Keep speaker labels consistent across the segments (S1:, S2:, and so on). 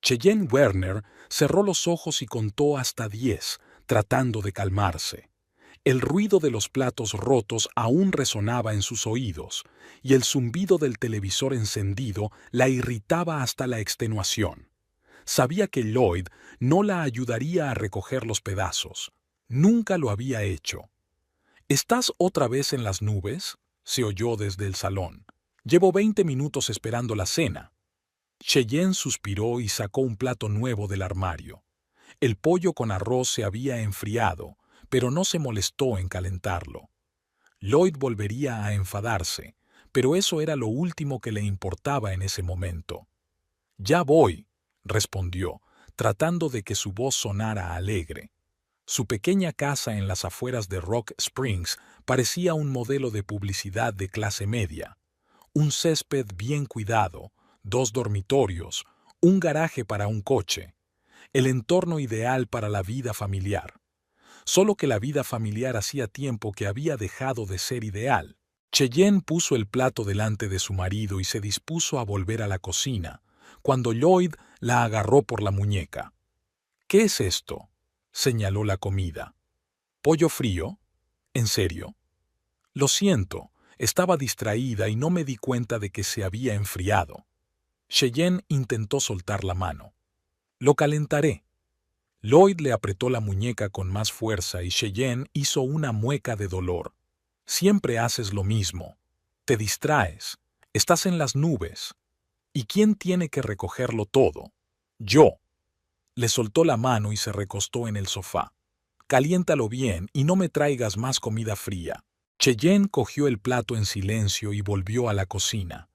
S1: Cheyenne Werner cerró los ojos y contó hasta 10, tratando de calmarse. El ruido de los platos rotos aún resonaba en sus oídos, y el zumbido del televisor encendido la irritaba hasta la extenuación. Sabía que Lloyd no la ayudaría a recoger los pedazos. Nunca lo había hecho. ¿Estás otra vez en las nubes?, se oyó desde el salón. Llevo 20 minutos esperando la cena. Cheyenne suspiró y sacó un plato nuevo del armario. El pollo con arroz se había enfriado, pero no se molestó en calentarlo. Lloyd volvería a enfadarse, pero eso era lo último que le importaba en ese momento. «Ya voy», respondió, tratando de que su voz sonara alegre. Su pequeña casa en las afueras de Rock Springs parecía un modelo de publicidad de clase media. Un césped bien cuidado, 2 dormitorios, un garaje para un coche. El entorno ideal para la vida familiar. Solo que la vida familiar hacía tiempo que había dejado de ser ideal. Cheyenne puso el plato delante de su marido y se dispuso a volver a la cocina, cuando Lloyd la agarró por la muñeca. «¿Qué es esto?», señaló la comida. «¿Pollo frío? ¿En serio?». «Lo siento, estaba distraída y no me di cuenta de que se había enfriado». Cheyenne intentó soltar la mano. «Lo calentaré». Lloyd le apretó la muñeca con más fuerza y Cheyenne hizo una mueca de dolor. «Siempre haces lo mismo. Te distraes. Estás en las nubes. ¿Y quién tiene que recogerlo todo?». «Yo». Le soltó la mano y se recostó en el sofá. «Caliéntalo bien y no me traigas más comida fría». Cheyenne cogió el plato en silencio y volvió a la cocina.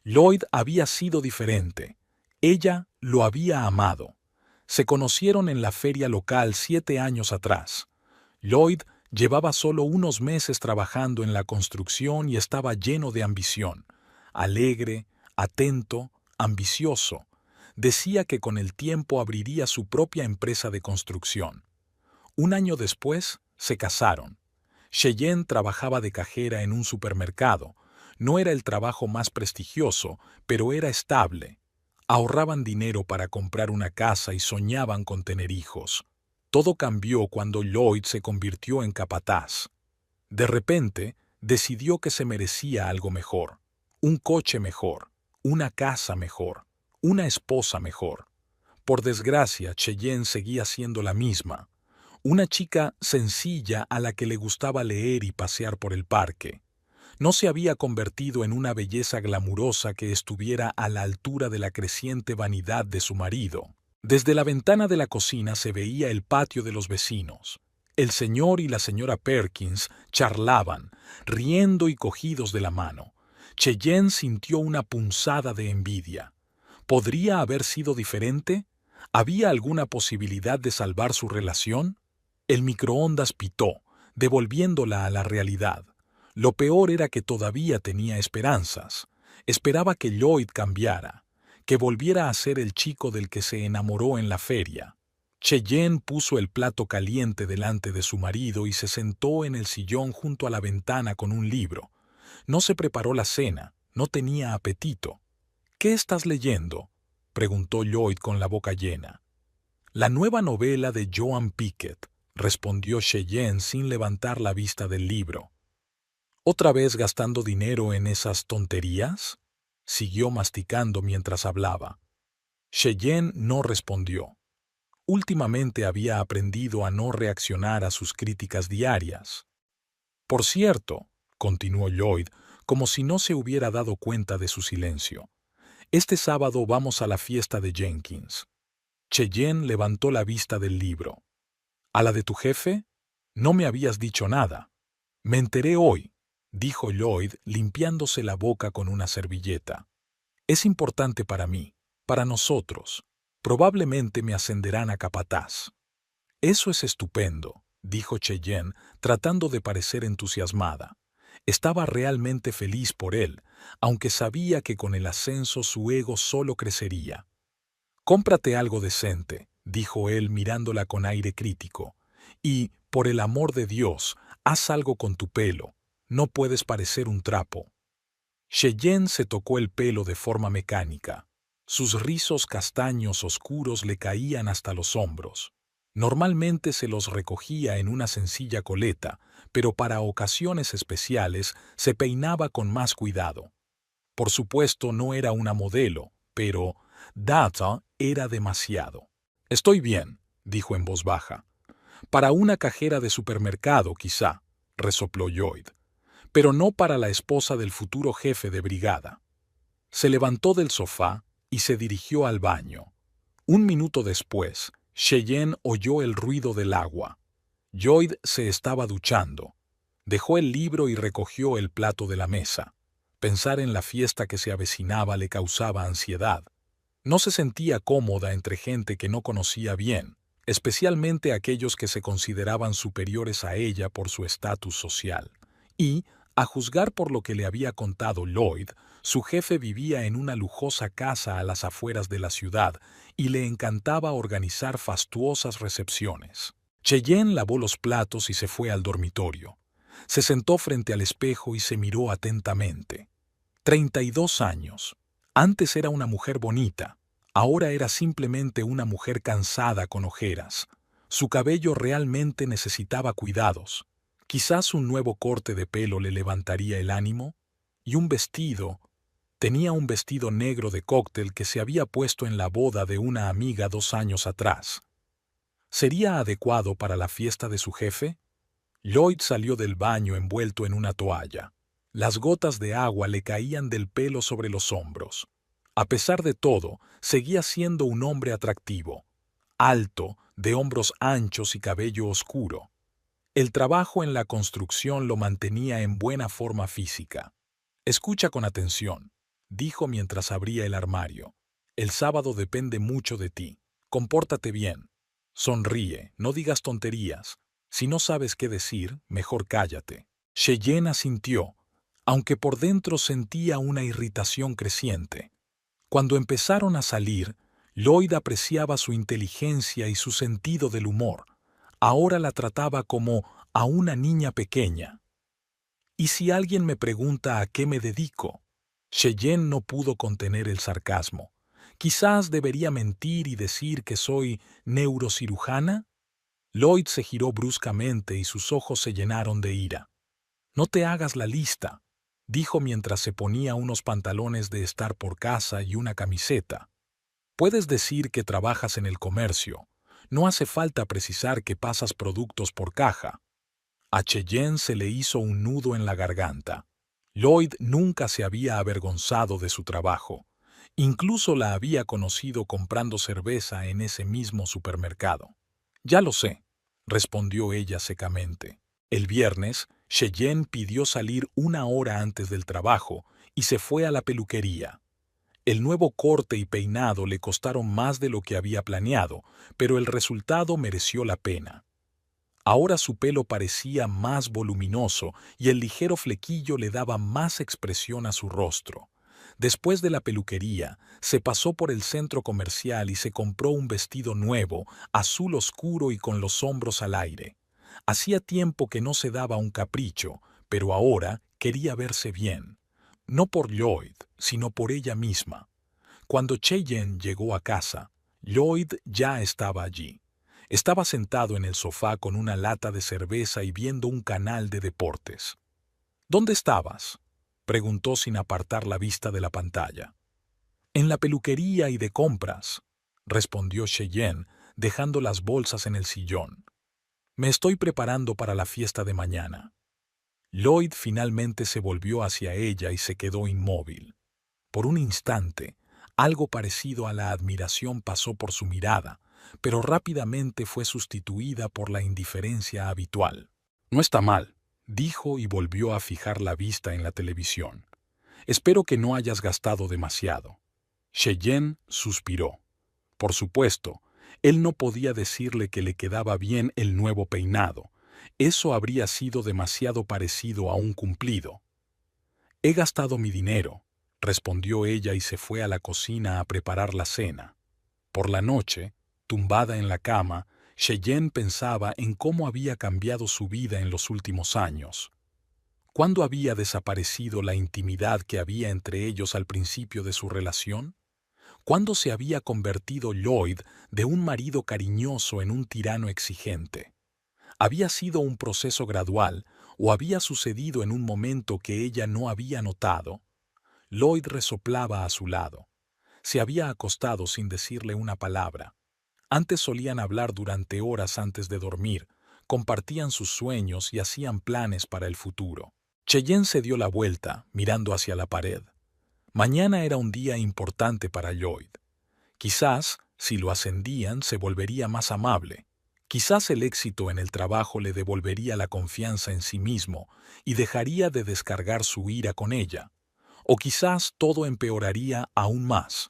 S1: Lloyd había sido diferente. Ella lo había amado. Se conocieron en la feria local 7 años atrás. Lloyd llevaba solo unos meses trabajando en la construcción y estaba lleno de ambición. Alegre, atento, ambicioso. Decía que con el tiempo abriría su propia empresa de construcción. Un año después, se casaron. Cheyenne trabajaba de cajera en un supermercado. No era el trabajo más prestigioso, pero era estable. Ahorraban dinero para comprar una casa y soñaban con tener hijos. Todo cambió cuando Lloyd se convirtió en capataz. De repente, decidió que se merecía algo mejor. Un coche mejor, una casa mejor, una esposa mejor. Por desgracia, Cheyenne seguía siendo la misma. Una chica sencilla a la que le gustaba leer y pasear por el parque. No se había convertido en una belleza glamurosa que estuviera a la altura de la creciente vanidad de su marido. Desde la ventana de la cocina se veía el patio de los vecinos. El señor y la señora Perkins charlaban, riendo y cogidos de la mano. Cheyenne sintió una punzada de envidia. ¿Podría haber sido diferente? ¿Había alguna posibilidad de salvar su relación? El microondas pitó, devolviéndola a la realidad. Lo peor era que todavía tenía esperanzas. Esperaba que Lloyd cambiara, que volviera a ser el chico del que se enamoró en la feria. Cheyenne puso el plato caliente delante de su marido y se sentó en el sillón junto a la ventana con un libro. No se preparó la cena, no tenía apetito. «¿Qué estás leyendo?», preguntó Lloyd con la boca llena. «La nueva novela de Joan Pickett», respondió Cheyenne sin levantar la vista del libro. «¿Otra vez gastando dinero en esas tonterías?», siguió masticando mientras hablaba. Cheyenne no respondió. Últimamente había aprendido a no reaccionar a sus críticas diarias. «Por cierto», continuó Lloyd, como si no se hubiera dado cuenta de su silencio, «este sábado vamos a la fiesta de Jenkins». Cheyenne levantó la vista del libro. «¿A la de tu jefe? No me habías dicho nada». «Me enteré hoy», dijo Lloyd limpiándose la boca con una servilleta. «Es importante para mí, para nosotros. Probablemente me ascenderán a capataz». «Eso es estupendo», dijo Cheyenne, tratando de parecer entusiasmada. Estaba realmente feliz por él, aunque sabía que con el ascenso su ego solo crecería. «Cómprate algo decente», dijo él mirándola con aire crítico. «Y, por el amor de Dios, haz algo con tu pelo. No puedes parecer un trapo». Cheyenne se tocó el pelo de forma mecánica. Sus rizos castaños oscuros le caían hasta los hombros. Normalmente se los recogía en una sencilla coleta, pero para ocasiones especiales se peinaba con más cuidado. Por supuesto no era una modelo, pero Data era demasiado. «Estoy bien», dijo en voz baja. «Para una cajera de supermercado, quizá», resopló Lloyd, «pero no para la esposa del futuro jefe de brigada». Se levantó del sofá y se dirigió al baño. Un minuto después, Cheyenne oyó el ruido del agua. Lloyd se estaba duchando. Dejó el libro y recogió el plato de la mesa. Pensar en la fiesta que se avecinaba le causaba ansiedad. No se sentía cómoda entre gente que no conocía bien, especialmente aquellos que se consideraban superiores a ella por su estatus social. Y, a juzgar por lo que le había contado Lloyd, su jefe vivía en una lujosa casa a las afueras de la ciudad y le encantaba organizar fastuosas recepciones. Cheyenne lavó los platos y se fue al dormitorio. Se sentó frente al espejo y se miró atentamente. 32 años. Antes era una mujer bonita. Ahora era simplemente una mujer cansada con ojeras. Su cabello realmente necesitaba cuidados. Quizás un nuevo corte de pelo le levantaría el ánimo. Y un vestido. Tenía un vestido negro de cóctel que se había puesto en la boda de una amiga 2 años atrás. ¿Sería adecuado para la fiesta de su jefe? Lloyd salió del baño envuelto en una toalla. Las gotas de agua le caían del pelo sobre los hombros. A pesar de todo, seguía siendo un hombre atractivo, alto, de hombros anchos y cabello oscuro. El trabajo en la construcción lo mantenía en buena forma física. «Escucha con atención», dijo mientras abría el armario. «El sábado depende mucho de ti. Compórtate bien. Sonríe, no digas tonterías. Si no sabes qué decir, mejor cállate». Cheyenne asintió, aunque por dentro sentía una irritación creciente. Cuando empezaron a salir, Lloyd apreciaba su inteligencia y su sentido del humor. Ahora la trataba como a una niña pequeña. «¿Y si alguien me pregunta a qué me dedico?» Cheyenne no pudo contener el sarcasmo. «¿Quizás debería mentir y decir que soy neurocirujana?» Lloyd se giró bruscamente y sus ojos se llenaron de ira. «No te hagas la lista», dijo mientras se ponía unos pantalones de estar por casa y una camiseta. «Puedes decir que trabajas en el comercio. No hace falta precisar que pasas productos por caja». A Cheyenne se le hizo un nudo en la garganta. Lloyd nunca se había avergonzado de su trabajo. Incluso la había conocido comprando cerveza en ese mismo supermercado. «Ya lo sé», respondió ella secamente. El viernes, Cheyenne pidió salir 1 hora antes del trabajo y se fue a la peluquería. El nuevo corte y peinado le costaron más de lo que había planeado, pero el resultado mereció la pena. Ahora su pelo parecía más voluminoso y el ligero flequillo le daba más expresión a su rostro. Después de la peluquería, se pasó por el centro comercial y se compró un vestido nuevo, azul oscuro y con los hombros al aire. Hacía tiempo que no se daba un capricho, pero ahora quería verse bien. No por Lloyd, sino por ella misma. Cuando Cheyenne llegó a casa, Lloyd ya estaba allí. Estaba sentado en el sofá con una lata de cerveza y viendo un canal de deportes. «¿Dónde estabas?», preguntó sin apartar la vista de la pantalla. «En la peluquería y de compras», respondió Cheyenne, dejando las bolsas en el sillón. «Me estoy preparando para la fiesta de mañana». Lloyd finalmente se volvió hacia ella y se quedó inmóvil. Por un instante, algo parecido a la admiración pasó por su mirada, pero rápidamente fue sustituida por la indiferencia habitual. «No está mal», dijo y volvió a fijar la vista en la televisión. «Espero que no hayas gastado demasiado». Cheyenne suspiró. Por supuesto, él no podía decirle que le quedaba bien el nuevo peinado. Eso habría sido demasiado parecido a un cumplido. «He gastado mi dinero», respondió ella y se fue a la cocina a preparar la cena. Por la noche, tumbada en la cama, Cheyenne pensaba en cómo había cambiado su vida en los últimos años. ¿Cuándo había desaparecido la intimidad que había entre ellos al principio de su relación? ¿Cuándo se había convertido Lloyd de un marido cariñoso en un tirano exigente? ¿Había sido un proceso gradual o había sucedido en un momento que ella no había notado? Lloyd resoplaba a su lado. Se había acostado sin decirle una palabra. Antes solían hablar durante horas antes de dormir, compartían sus sueños y hacían planes para el futuro. Cheyenne se dio la vuelta, mirando hacia la pared. Mañana era un día importante para Lloyd. Quizás, si lo ascendían, se volvería más amable. Quizás el éxito en el trabajo le devolvería la confianza en sí mismo y dejaría de descargar su ira con ella. O quizás todo empeoraría aún más.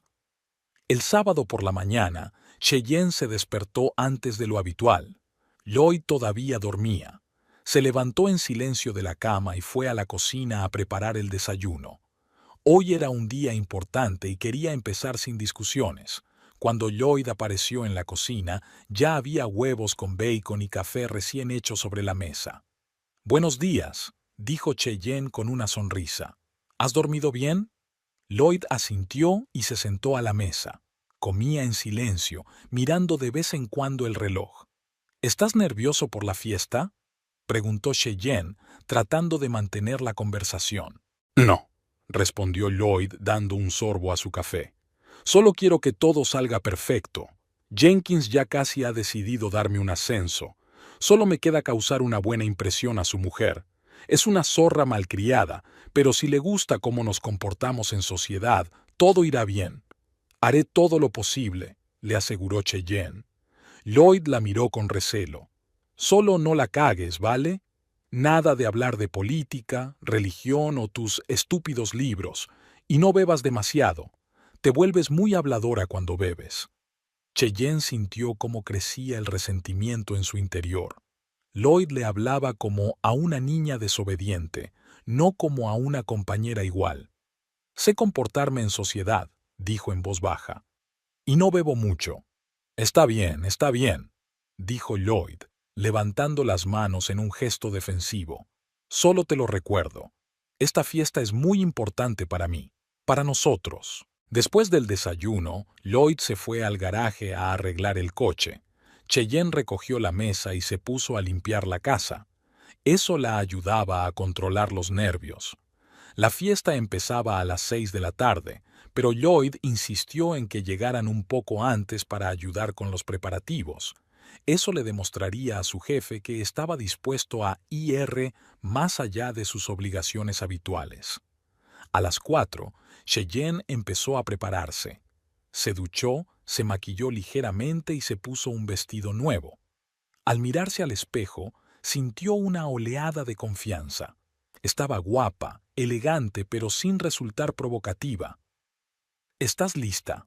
S1: El sábado por la mañana, Cheyenne se despertó antes de lo habitual. Lloyd todavía dormía. Se levantó en silencio de la cama y fue a la cocina a preparar el desayuno. Hoy era un día importante y quería empezar sin discusiones. Cuando Lloyd apareció en la cocina, ya había huevos con bacon y café recién hecho sobre la mesa. «Buenos días», dijo Cheyenne con una sonrisa. «¿Has dormido bien?» Lloyd asintió y se sentó a la mesa. Comía en silencio, mirando de vez en cuando el reloj. «¿Estás nervioso por la fiesta?», preguntó Cheyenne, tratando de mantener la conversación. «No», respondió Lloyd dando un sorbo a su café. «Solo quiero que todo salga perfecto. Jenkins ya casi ha decidido darme un ascenso. Solo me queda causar una buena impresión a su mujer. Es una zorra malcriada, pero si le gusta cómo nos comportamos en sociedad, todo irá bien. Haré todo lo posible», le aseguró Cheyenne. Lloyd la miró con recelo. «Solo no la cagues, ¿vale? Nada de hablar de política, religión o tus estúpidos libros. Y no bebas demasiado. Te vuelves muy habladora cuando bebes». Cheyenne sintió cómo crecía el resentimiento en su interior. Lloyd le hablaba como a una niña desobediente, no como a una compañera igual. «Sé comportarme en sociedad», dijo en voz baja. «Y no bebo mucho». Está bien», dijo Lloyd, levantando las manos en un gesto defensivo. «Solo te lo recuerdo. Esta fiesta es muy importante para mí, para nosotros». Después del desayuno, Lloyd se fue al garaje a arreglar el coche. Cheyenne recogió la mesa y se puso a limpiar la casa. Eso la ayudaba a controlar los nervios. La fiesta empezaba a las 6 de la tarde, pero Lloyd insistió en que llegaran un poco antes para ayudar con los preparativos. Eso le demostraría a su jefe que estaba dispuesto a ir más allá de sus obligaciones habituales. A las 4, Cheyenne empezó a prepararse. Se duchó, se maquilló ligeramente y se puso un vestido nuevo. Al mirarse al espejo, sintió una oleada de confianza. Estaba guapa, elegante, pero sin resultar provocativa. «¿Estás lista?».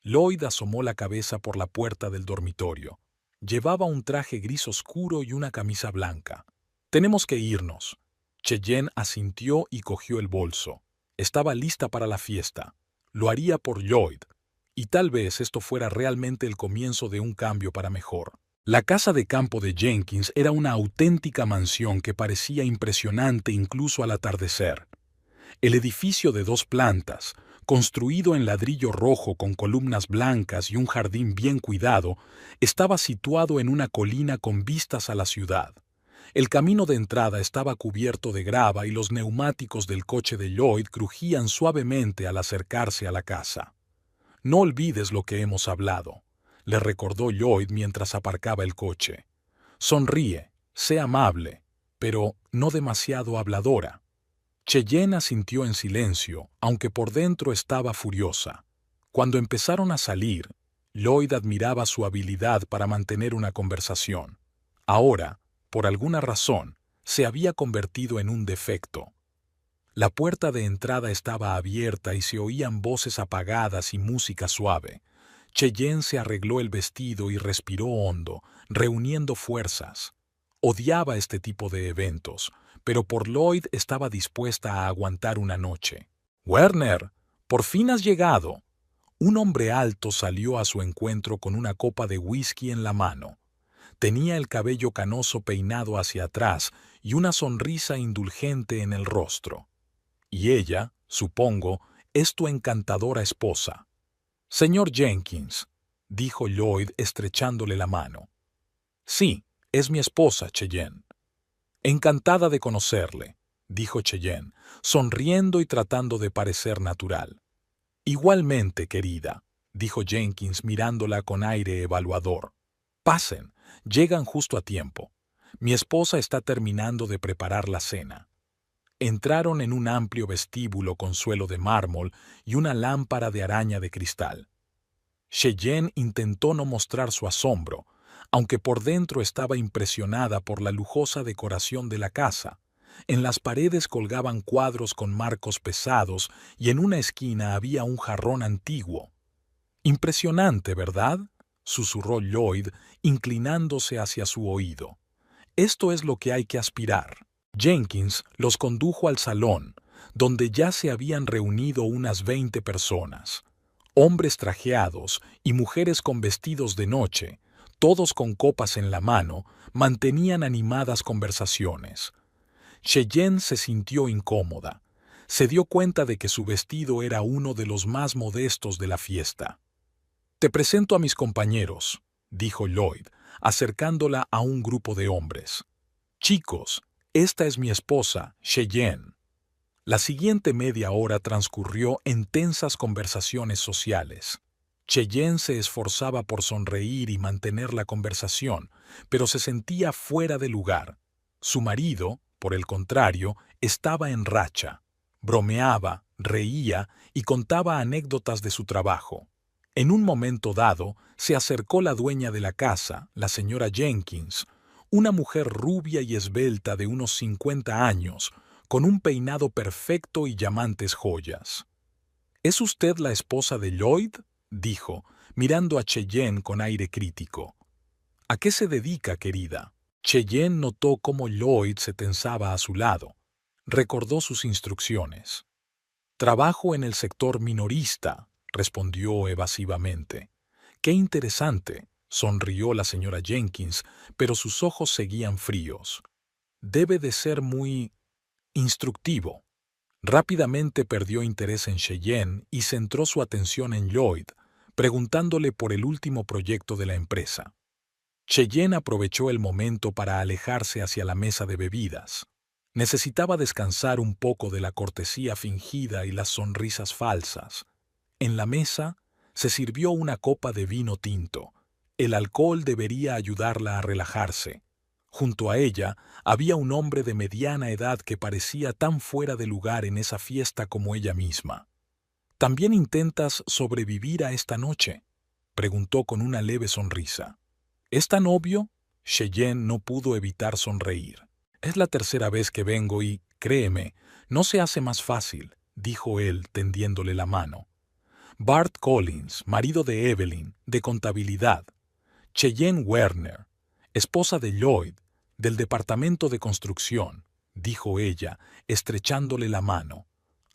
S1: Lloyd asomó la cabeza por la puerta del dormitorio. Llevaba un traje gris oscuro y una camisa blanca. «Tenemos que irnos». Cheyenne asintió y cogió el bolso. Estaba lista para la fiesta. Lo haría por Lloyd. Y tal vez esto fuera realmente el comienzo de un cambio para mejor. La casa de campo de Jenkins era una auténtica mansión que parecía impresionante incluso al atardecer. El edificio de 2 plantas, construido en ladrillo rojo con columnas blancas y un jardín bien cuidado, estaba situado en una colina con vistas a la ciudad. El camino de entrada estaba cubierto de grava y los neumáticos del coche de Lloyd crujían suavemente al acercarse a la casa. «No olvides lo que hemos hablado», le recordó Lloyd mientras aparcaba el coche. «Sonríe, sé amable, pero no demasiado habladora». Cheyenne asintió en silencio, aunque por dentro estaba furiosa. Cuando empezaron a salir, Lloyd admiraba su habilidad para mantener una conversación. Ahora, por alguna razón, se había convertido en un defecto. La puerta de entrada estaba abierta y se oían voces apagadas y música suave. Cheyenne se arregló el vestido y respiró hondo, reuniendo fuerzas. Odiaba este tipo de eventos, pero por Lloyd estaba dispuesta a aguantar una noche. «Werner, por fin has llegado». Un hombre alto salió a su encuentro con una copa de whisky en la mano. Tenía el cabello canoso peinado hacia atrás y una sonrisa indulgente en el rostro. «Y ella, supongo, es tu encantadora esposa». Señor Jenkins, dijo Lloyd estrechándole la mano. Sí, es mi esposa, Cheyenne. Encantada de conocerle, dijo Cheyenne, sonriendo y tratando de parecer natural. Igualmente, querida, dijo Jenkins mirándola con aire evaluador. Pasen, llegan justo a tiempo. Mi esposa está terminando de preparar la cena. Entraron en un amplio vestíbulo con suelo de mármol y una lámpara de araña de cristal. Cheyenne intentó no mostrar su asombro, aunque por dentro estaba impresionada por la lujosa decoración de la casa. En las paredes colgaban cuadros con marcos pesados y en una esquina había un jarrón antiguo. Impresionante, ¿verdad?, susurró Lloyd, inclinándose hacia su oído. Esto es lo que hay que aspirar. Jenkins los condujo al salón, donde ya se habían reunido unas 20 personas. Hombres trajeados y mujeres con vestidos de noche, todos con copas en la mano, mantenían animadas conversaciones. Cheyenne se sintió incómoda. Se dio cuenta de que su vestido era uno de los más modestos de la fiesta. «Te presento a mis compañeros», dijo Lloyd, acercándola a un grupo de hombres. «Chicos, esta es mi esposa, Cheyenne». La siguiente media hora transcurrió en tensas conversaciones sociales. Cheyenne se esforzaba por sonreír y mantener la conversación, pero se sentía fuera de lugar. Su marido, por el contrario, estaba en racha. Bromeaba, reía y contaba anécdotas de su trabajo. En un momento dado, se acercó la dueña de la casa, la señora Jenkins, una mujer rubia y esbelta de unos 50 años, con un peinado perfecto y llamantes joyas. «¿Es usted la esposa de Lloyd?», dijo, mirando a Cheyenne con aire crítico. «¿A qué se dedica, querida?». Cheyenne notó cómo Lloyd se tensaba a su lado. Recordó sus instrucciones. «Trabajo en el sector minorista», respondió evasivamente. «Qué interesante», sonrió la señora Jenkins, pero sus ojos seguían fríos. «Debe de ser muy instructivo». Rápidamente perdió interés en Cheyenne y centró su atención en Lloyd, preguntándole por el último proyecto de la empresa. Cheyenne aprovechó el momento para alejarse hacia la mesa de bebidas. Necesitaba descansar un poco de la cortesía fingida y las sonrisas falsas. En la mesa se sirvió una copa de vino tinto. El alcohol debería ayudarla a relajarse. Junto a ella había un hombre de mediana edad que parecía tan fuera de lugar en esa fiesta como ella misma. «¿También intentas sobrevivir a esta noche?», preguntó con una leve sonrisa. «¿Es tan obvio?». Cheyenne no pudo evitar sonreír. «Es la tercera vez que vengo y, créeme, no se hace más fácil», dijo él tendiéndole la mano. «Bart Collins, marido de Evelyn, de contabilidad. Cheyenne Werner, esposa de Lloyd, del departamento de construcción», dijo ella, estrechándole la mano.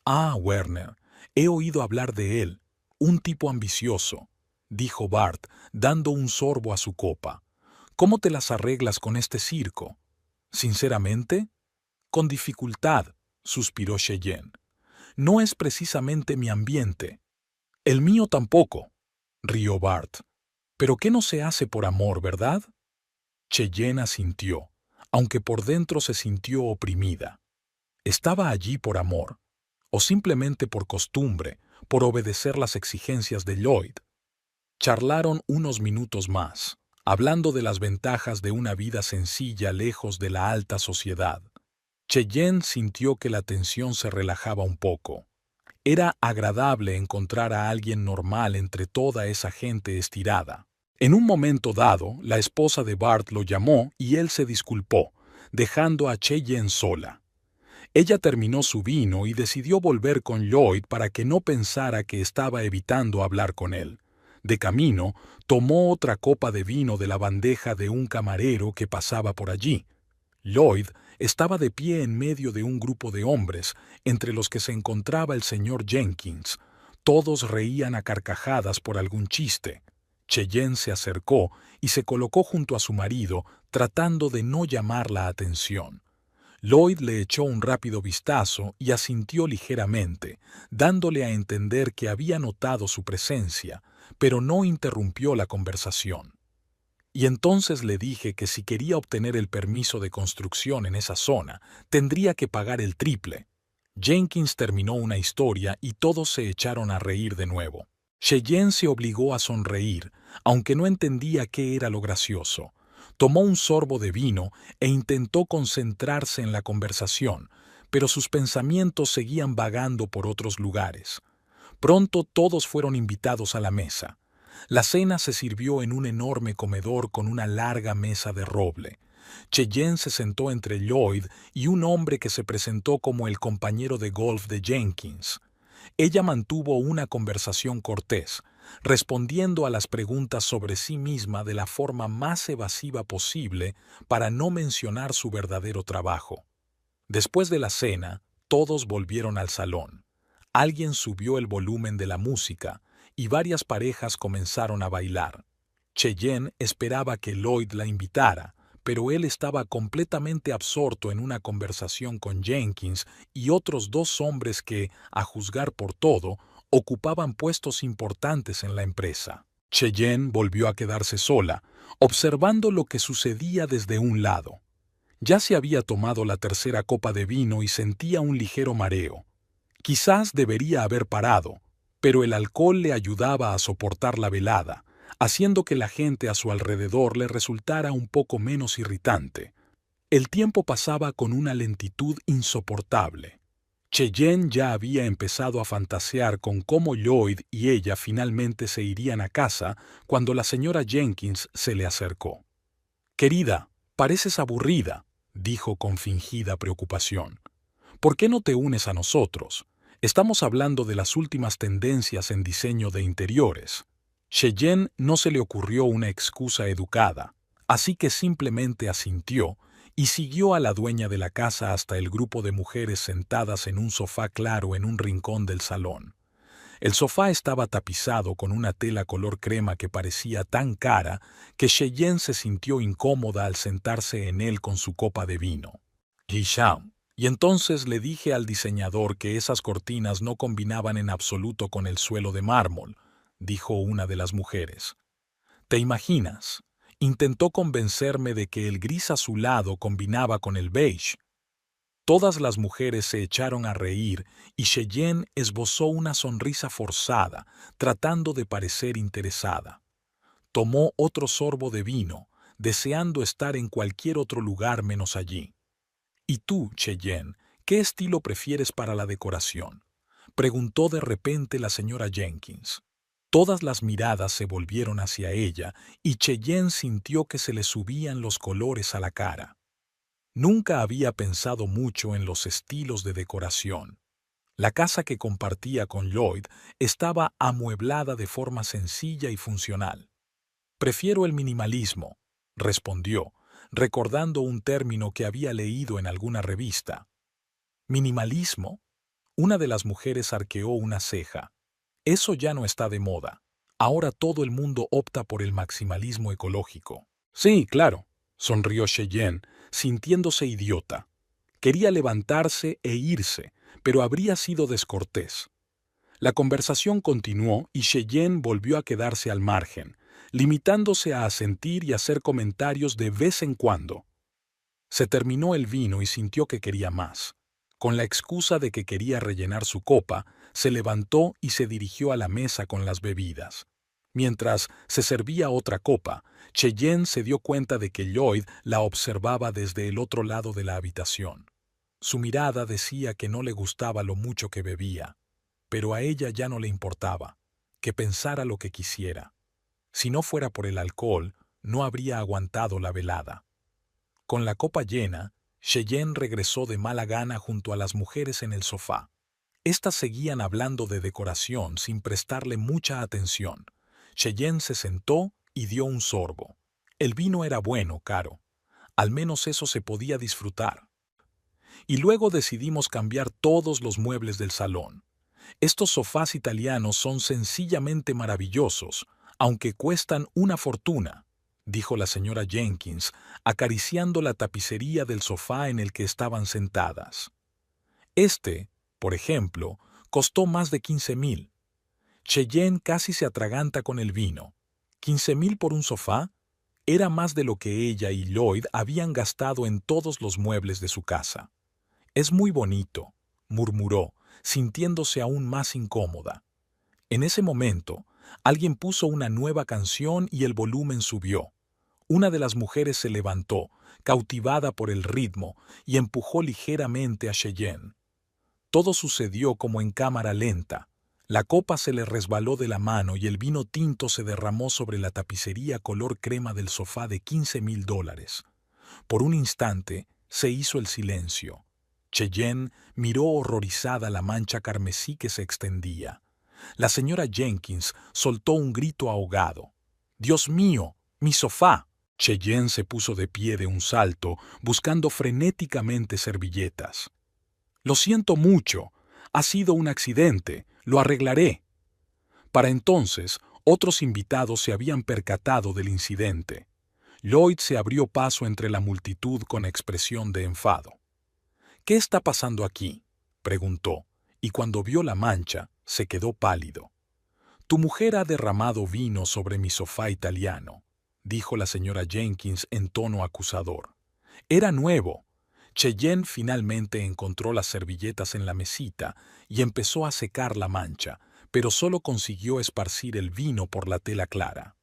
S1: «Ah, Werner, he oído hablar de él. Un tipo ambicioso», dijo Bart, dando un sorbo a su copa. «¿Cómo te las arreglas con este circo?». «Sinceramente, con dificultad», suspiró Cheyenne. «No es precisamente mi ambiente». «El mío tampoco», rió Bart. «Pero ¿qué no se hace por amor, verdad?». Cheyenne asintió, aunque por dentro se sintió oprimida. ¿Estaba allí por amor? ¿O simplemente por costumbre, por obedecer las exigencias de Lloyd? Charlaron unos minutos más, hablando de las ventajas de una vida sencilla lejos de la alta sociedad. Cheyenne sintió que la tensión se relajaba un poco. Era agradable encontrar a alguien normal entre toda esa gente estirada. En un momento dado, la esposa de Bart lo llamó y él se disculpó, dejando a Cheyenne sola. Ella terminó su vino y decidió volver con Lloyd para que no pensara que estaba evitando hablar con él. De camino, tomó otra copa de vino de la bandeja de un camarero que pasaba por allí. Lloyd estaba de pie en medio de un grupo de hombres, entre los que se encontraba el señor Jenkins. Todos reían a carcajadas por algún chiste. Cheyenne se acercó y se colocó junto a su marido, tratando de no llamar la atención. Lloyd le echó un rápido vistazo y asintió ligeramente, dándole a entender que había notado su presencia, pero no interrumpió la conversación. Y entonces le dije que si quería obtener el permiso de construcción en esa zona, tendría que pagar el triple. Jenkins terminó una historia y todos se echaron a reír de nuevo. Cheyenne se obligó a sonreír, aunque no entendía qué era lo gracioso. Tomó un sorbo de vino e intentó concentrarse en la conversación, pero sus pensamientos seguían vagando por otros lugares. Pronto todos fueron invitados a la mesa. La cena se sirvió en un enorme comedor con una larga mesa de roble. Cheyenne se sentó entre Lloyd y un hombre que se presentó como el compañero de golf de Jenkins. Ella mantuvo una conversación cortés, respondiendo a las preguntas sobre sí misma de la forma más evasiva posible para no mencionar su verdadero trabajo. Después de la cena, todos volvieron al salón. Alguien subió el volumen de la música y varias parejas comenzaron a bailar. Cheyenne esperaba que Lloyd la invitara, pero él estaba completamente absorto en una conversación con Jenkins y otros dos hombres que, a juzgar por todo, ocupaban puestos importantes en la empresa. Cheyenne volvió a quedarse sola, observando lo que sucedía desde un lado. Ya se había tomado la tercera copa de vino y sentía un ligero mareo. Quizás debería haber parado, pero el alcohol le ayudaba a soportar la velada, haciendo que la gente a su alrededor le resultara un poco menos irritante. El tiempo pasaba con una lentitud insoportable. Cheyenne ya había empezado a fantasear con cómo Lloyd y ella finalmente se irían a casa cuando la señora Jenkins se le acercó. «Querida, pareces aburrida», dijo con fingida preocupación. «¿Por qué no te unes a nosotros? Estamos hablando de las últimas tendencias en diseño de interiores». Cheyenne no se le ocurrió una excusa educada, así que simplemente asintió y siguió a la dueña de la casa hasta el grupo de mujeres sentadas en un sofá claro en un rincón del salón. El sofá estaba tapizado con una tela color crema que parecía tan cara que Cheyenne se sintió incómoda al sentarse en él con su copa de vino. Y entonces le dije al diseñador que esas cortinas no combinaban en absoluto con el suelo de mármol, dijo una de las mujeres. ¿Te imaginas? Intentó convencerme de que el gris azulado combinaba con el beige. Todas las mujeres se echaron a reír y Cheyenne esbozó una sonrisa forzada, tratando de parecer interesada. Tomó otro sorbo de vino, deseando estar en cualquier otro lugar menos allí. «¿Y tú, Cheyenne, qué estilo prefieres para la decoración?», preguntó de repente la señora Jenkins. Todas las miradas se volvieron hacia ella y Cheyenne sintió que se le subían los colores a la cara. Nunca había pensado mucho en los estilos de decoración. La casa que compartía con Lloyd estaba amueblada de forma sencilla y funcional. «Prefiero el minimalismo», respondió, recordando un término que había leído en alguna revista. «¿Minimalismo?». Una de las mujeres arqueó una ceja. «Eso ya no está de moda. Ahora todo el mundo opta por el maximalismo ecológico». «Sí, claro», sonrió Cheyenne, sintiéndose idiota. Quería levantarse e irse, pero habría sido descortés. La conversación continuó y Cheyenne volvió a quedarse al margen, limitándose a asentir y hacer comentarios de vez en cuando. Se terminó el vino y sintió que quería más. Con la excusa de que quería rellenar su copa, se levantó y se dirigió a la mesa con las bebidas. Mientras se servía otra copa, Cheyenne se dio cuenta de que Lloyd la observaba desde el otro lado de la habitación. Su mirada decía que no le gustaba lo mucho que bebía, pero a ella ya no le importaba, que pensara lo que quisiera. Si no fuera por el alcohol, no habría aguantado la velada. Con la copa llena, Cheyenne regresó de mala gana junto a las mujeres en el sofá. Estas seguían hablando de decoración sin prestarle mucha atención. Cheyenne se sentó y dio un sorbo. El vino era bueno, caro. Al menos eso se podía disfrutar. Y luego decidimos cambiar todos los muebles del salón. Estos sofás italianos son sencillamente maravillosos, aunque cuestan una fortuna. dijo la señora Jenkins, acariciando la tapicería del sofá en el que estaban sentadas. Este, por ejemplo, costó más de 15,000. Cheyenne casi se atraganta con el vino. ¿15,000 por un sofá? Era más de lo que ella y Lloyd habían gastado en todos los muebles de su casa. Es muy bonito, murmuró, sintiéndose aún más incómoda. En ese momento, alguien puso una nueva canción y el volumen subió. Una de las mujeres se levantó, cautivada por el ritmo, y empujó ligeramente a Cheyenne. Todo sucedió como en cámara lenta. La copa se le resbaló de la mano y el vino tinto se derramó sobre la tapicería color crema del sofá de $15,000. Por un instante se hizo el silencio. Cheyenne miró horrorizada la mancha carmesí que se extendía. La señora Jenkins soltó un grito ahogado. «¡Dios mío! ¡Mi sofá!». Cheyenne se puso de pie de un salto, buscando frenéticamente servilletas. «Lo siento mucho. Ha sido un accidente. Lo arreglaré». Para entonces, otros invitados se habían percatado del incidente. Lloyd se abrió paso entre la multitud con expresión de enfado. «¿Qué está pasando aquí?», preguntó, y cuando vio la mancha, se quedó pálido. «Tu mujer ha derramado vino sobre mi sofá italiano», dijo la señora Jenkins en tono acusador. «Era nuevo». Cheyenne finalmente encontró las servilletas en la mesita y empezó a secar la mancha, pero solo consiguió esparcir el vino por la tela clara.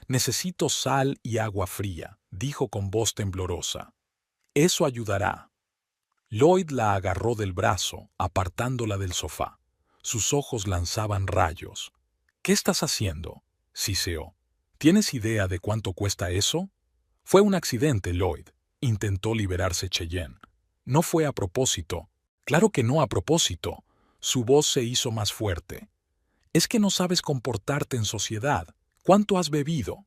S1: «Necesito sal y agua fría», dijo con voz temblorosa. «Eso ayudará». Lloyd la agarró del brazo, apartándola del sofá. Sus ojos lanzaban rayos. «¿Qué estás haciendo?», siseó. «¿Tienes idea de cuánto cuesta eso?». «Fue un accidente, Lloyd», intentó liberarse Cheyenne. «No fue a propósito». «Claro que no a propósito». Su voz se hizo más fuerte. «Es que no sabes comportarte en sociedad. ¿Cuánto has bebido?».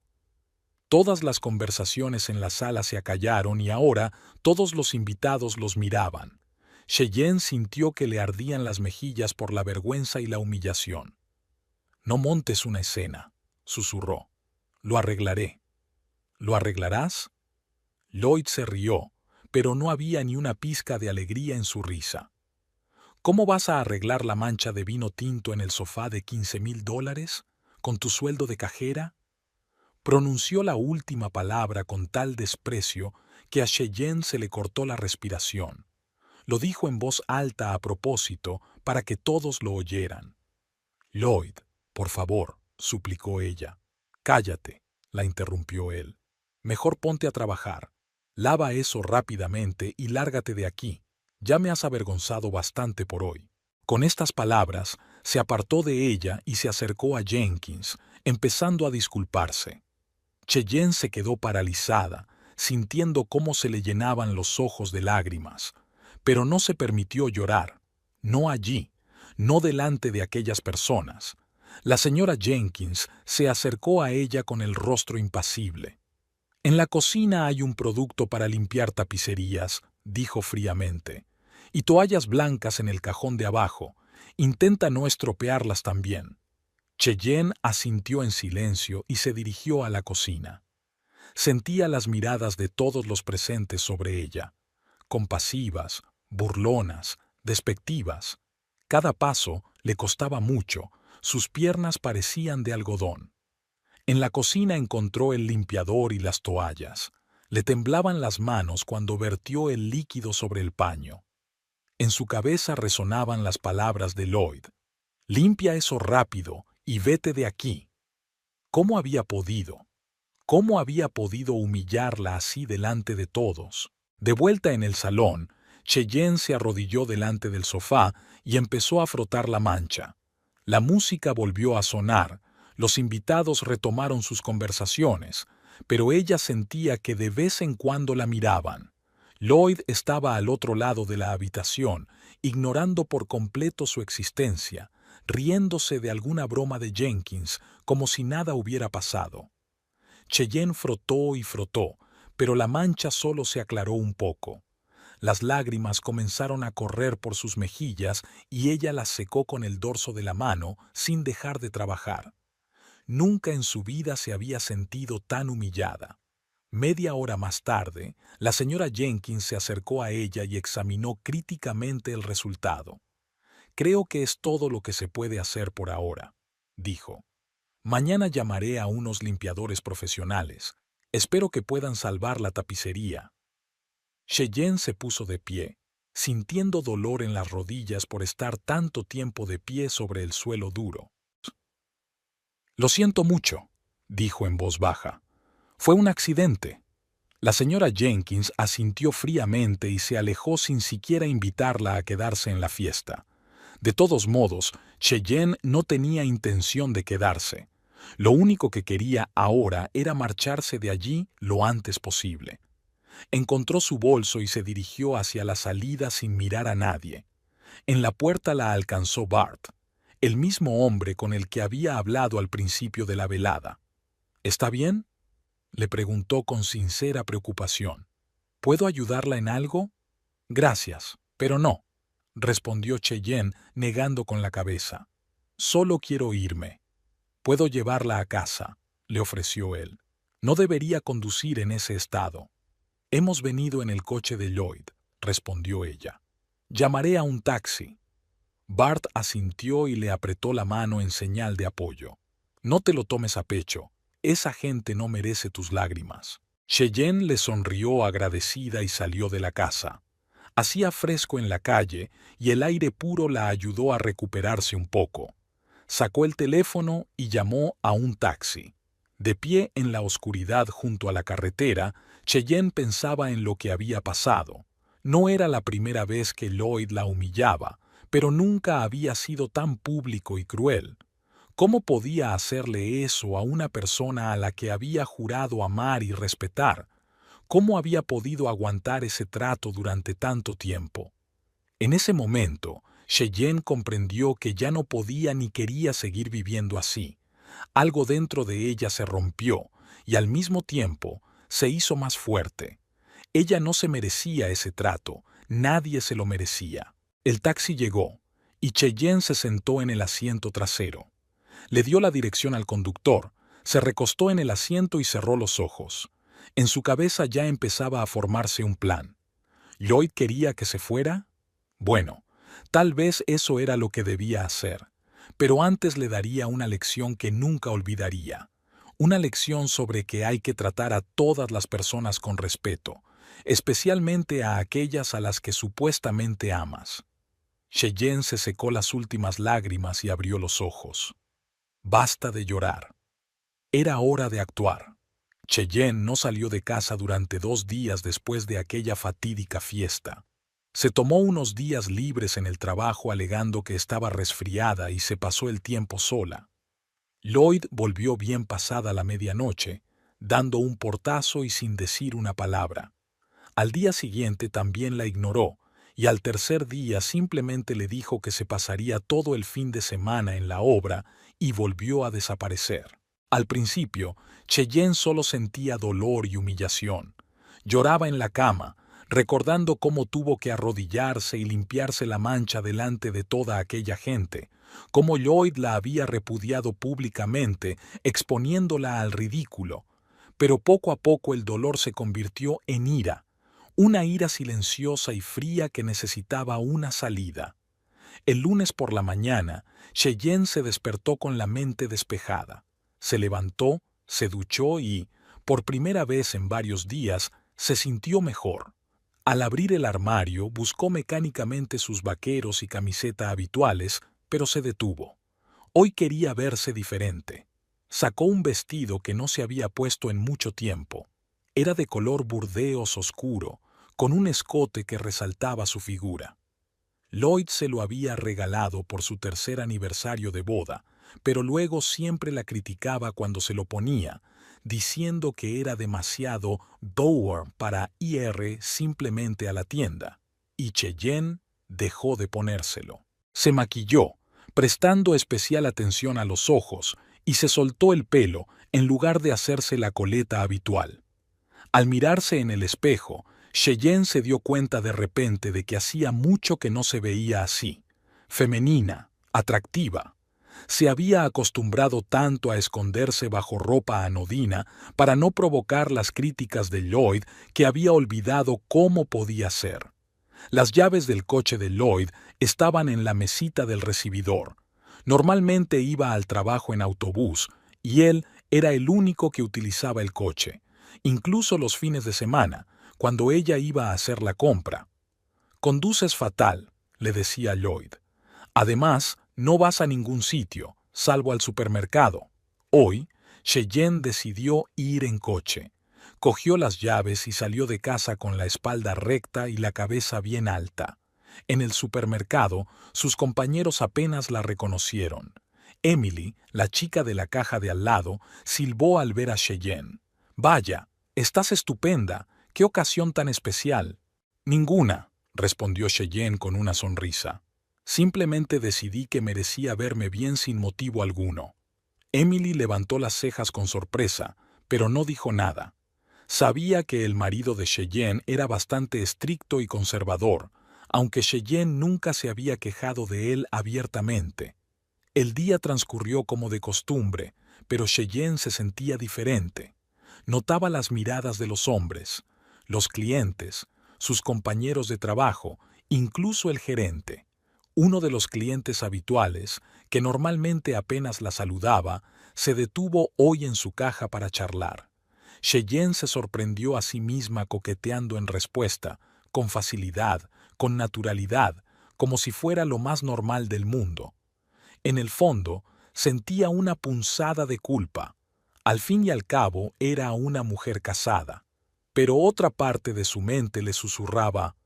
S1: Todas las conversaciones en la sala se acallaron y ahora todos los invitados los miraban. Cheyenne sintió que le ardían las mejillas por la vergüenza y la humillación. «No montes una escena», susurró. «Lo arreglaré». «¿Lo arreglarás?». Lloyd se rió, pero no había ni una pizca de alegría en su risa. «¿Cómo vas a arreglar la mancha de vino tinto en el sofá de $15,000? ¿Con tu sueldo de cajera?». Pronunció la última palabra con tal desprecio que a Cheyenne se le cortó la respiración. Lo dijo en voz alta a propósito para que todos lo oyeran. «Lloyd, por favor», suplicó ella. «Cállate», la interrumpió él. «Mejor ponte a trabajar. Lava eso rápidamente y lárgate de aquí. Ya me has avergonzado bastante por hoy». Con estas palabras, se apartó de ella y se acercó a Jenkins, empezando a disculparse. Cheyenne se quedó paralizada, sintiendo cómo se le llenaban los ojos de lágrimas, pero no se permitió llorar. No allí, no delante de aquellas personas. La señora Jenkins se acercó a ella con el rostro impasible. «En la cocina hay un producto para limpiar tapicerías», dijo fríamente, «y toallas blancas en el cajón de abajo. Intenta no estropearlas también». Cheyenne asintió en silencio y se dirigió a la cocina. Sentía las miradas de todos los presentes sobre ella, compasivas, burlonas, despectivas. Cada paso le costaba mucho, sus piernas parecían de algodón. En la cocina encontró el limpiador y las toallas. Le temblaban las manos cuando vertió el líquido sobre el paño. En su cabeza resonaban las palabras de Lloyd. «Limpia eso rápido y vete de aquí». ¿Cómo había podido? ¿Cómo había podido humillarla así delante de todos? De vuelta en el salón, Cheyenne se arrodilló delante del sofá y empezó a frotar la mancha. La música volvió a sonar, los invitados retomaron sus conversaciones, pero ella sentía que de vez en cuando la miraban. Lloyd estaba al otro lado de la habitación, ignorando por completo su existencia, riéndose de alguna broma de Jenkins como si nada hubiera pasado. Cheyenne frotó y frotó, pero la mancha solo se aclaró un poco. Las lágrimas comenzaron a correr por sus mejillas y ella las secó con el dorso de la mano sin dejar de trabajar. Nunca en su vida se había sentido tan humillada. Media hora más tarde, la señora Jenkins se acercó a ella y examinó críticamente el resultado. «Creo que es todo lo que se puede hacer por ahora», dijo. «Mañana llamaré a unos limpiadores profesionales. Espero que puedan salvar la tapicería». Cheyenne se puso de pie, sintiendo dolor en las rodillas por estar tanto tiempo de pie sobre el suelo duro. «Lo siento mucho», dijo en voz baja. «Fue un accidente». La señora Jenkins asintió fríamente y se alejó sin siquiera invitarla a quedarse en la fiesta. De todos modos, Cheyenne no tenía intención de quedarse. Lo único que quería ahora era marcharse de allí lo antes posible. Encontró su bolso y se dirigió hacia la salida sin mirar a nadie. En la puerta la alcanzó Bart, el mismo hombre con el que había hablado al principio de la velada. «¿Está bien?», le preguntó con sincera preocupación. «¿Puedo ayudarla en algo?» «Gracias, pero no», respondió Cheyenne negando con la cabeza. «Solo quiero irme». «Puedo llevarla a casa», le ofreció él. «No debería conducir en ese estado». «Hemos venido en el coche de Lloyd», respondió ella. «Llamaré a un taxi». Bart asintió y le apretó la mano en señal de apoyo. «No te lo tomes a pecho. Esa gente no merece tus lágrimas». Cheyenne le sonrió agradecida y salió de la casa. Hacía fresco en la calle y el aire puro la ayudó a recuperarse un poco. Sacó el teléfono y llamó a un taxi. De pie en la oscuridad junto a la carretera, Cheyenne pensaba en lo que había pasado. No era la primera vez que Lloyd la humillaba, pero nunca había sido tan público y cruel. ¿Cómo podía hacerle eso a una persona a la que había jurado amar y respetar? ¿Cómo había podido aguantar ese trato durante tanto tiempo? En ese momento, Cheyenne comprendió que ya no podía ni quería seguir viviendo así. Algo dentro de ella se rompió y al mismo tiempo se hizo más fuerte. Ella no se merecía ese trato, nadie se lo merecía. El taxi llegó y Cheyenne se sentó en el asiento trasero. Le dio la dirección al conductor, se recostó en el asiento y cerró los ojos. En su cabeza ya empezaba a formarse un plan. ¿Lloyd quería que se fuera? Bueno, tal vez eso era lo que debía hacer, pero antes le daría una lección que nunca olvidaría. Una lección sobre que hay que tratar a todas las personas con respeto, especialmente a aquellas a las que supuestamente amas. Cheyenne se secó las últimas lágrimas y abrió los ojos. Basta de llorar. Era hora de actuar. Cheyenne no salió de casa durante 2 días después de aquella fatídica fiesta. Se tomó unos días libres en el trabajo alegando que estaba resfriada y se pasó el tiempo sola. Lloyd volvió bien pasada la medianoche, dando un portazo y sin decir una palabra. Al día siguiente también la ignoró, y al tercer día simplemente le dijo que se pasaría todo el fin de semana en la obra y volvió a desaparecer. Al principio, Cheyenne solo sentía dolor y humillación. Lloraba en la cama, recordando cómo tuvo que arrodillarse y limpiarse la mancha delante de toda aquella gente, cómo Lloyd la había repudiado públicamente, exponiéndola al ridículo. Pero poco a poco el dolor se convirtió en ira, una ira silenciosa y fría que necesitaba una salida. El lunes por la mañana, Cheyenne se despertó con la mente despejada. Se levantó, se duchó y, por primera vez en varios días, se sintió mejor. Al abrir el armario, buscó mecánicamente sus vaqueros y camiseta habituales, pero se detuvo. Hoy quería verse diferente. Sacó un vestido que no se había puesto en mucho tiempo. Era de color burdeos oscuro, con un escote que resaltaba su figura. Lloyd se lo había regalado por su 3er aniversario de boda, pero luego siempre la criticaba cuando se lo ponía, diciendo que era demasiado dour para ir simplemente a la tienda, y Cheyenne dejó de ponérselo. Se maquilló, prestando especial atención a los ojos, y se soltó el pelo en lugar de hacerse la coleta habitual. Al mirarse en el espejo, Cheyenne se dio cuenta de repente de que hacía mucho que no se veía así, femenina, atractiva. Se había acostumbrado tanto a esconderse bajo ropa anodina para no provocar las críticas de Lloyd que había olvidado cómo podía ser. Las llaves del coche de Lloyd estaban en la mesita del recibidor. Normalmente iba al trabajo en autobús y él era el único que utilizaba el coche, incluso los fines de semana, cuando ella iba a hacer la compra. «Conduces fatal», le decía Lloyd. «Además, no vas a ningún sitio, salvo al supermercado». Hoy, Cheyenne decidió ir en coche. Cogió las llaves y salió de casa con la espalda recta y la cabeza bien alta. En el supermercado, sus compañeros apenas la reconocieron. Emily, la chica de la caja de al lado, silbó al ver a Cheyenne. «Vaya, estás estupenda. ¿Qué ocasión tan especial?» «Ninguna», respondió Cheyenne con una sonrisa. «Simplemente decidí que merecía verme bien sin motivo alguno». Emily levantó las cejas con sorpresa, pero no dijo nada. Sabía que el marido de Cheyenne era bastante estricto y conservador, aunque Cheyenne nunca se había quejado de él abiertamente. El día transcurrió como de costumbre, pero Cheyenne se sentía diferente. Notaba las miradas de los hombres, los clientes, sus compañeros de trabajo, incluso el gerente. Uno de los clientes habituales, que normalmente apenas la saludaba, se detuvo hoy en su caja para charlar. Cheyenne se sorprendió a sí misma coqueteando en respuesta, con facilidad, con naturalidad, como si fuera lo más normal del mundo. En el fondo, sentía una punzada de culpa. Al fin y al cabo, era una mujer casada. Pero otra parte de su mente le susurraba: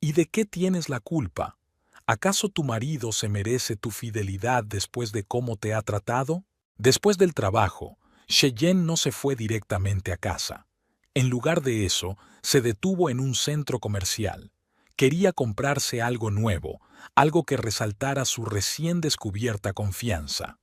S1: «¿Y de qué tienes la culpa? ¿Acaso tu marido se merece tu fidelidad después de cómo te ha tratado?» Después del trabajo, Cheyenne no se fue directamente a casa. En lugar de eso, se detuvo en un centro comercial. Quería comprarse algo nuevo, algo que resaltara su recién descubierta confianza.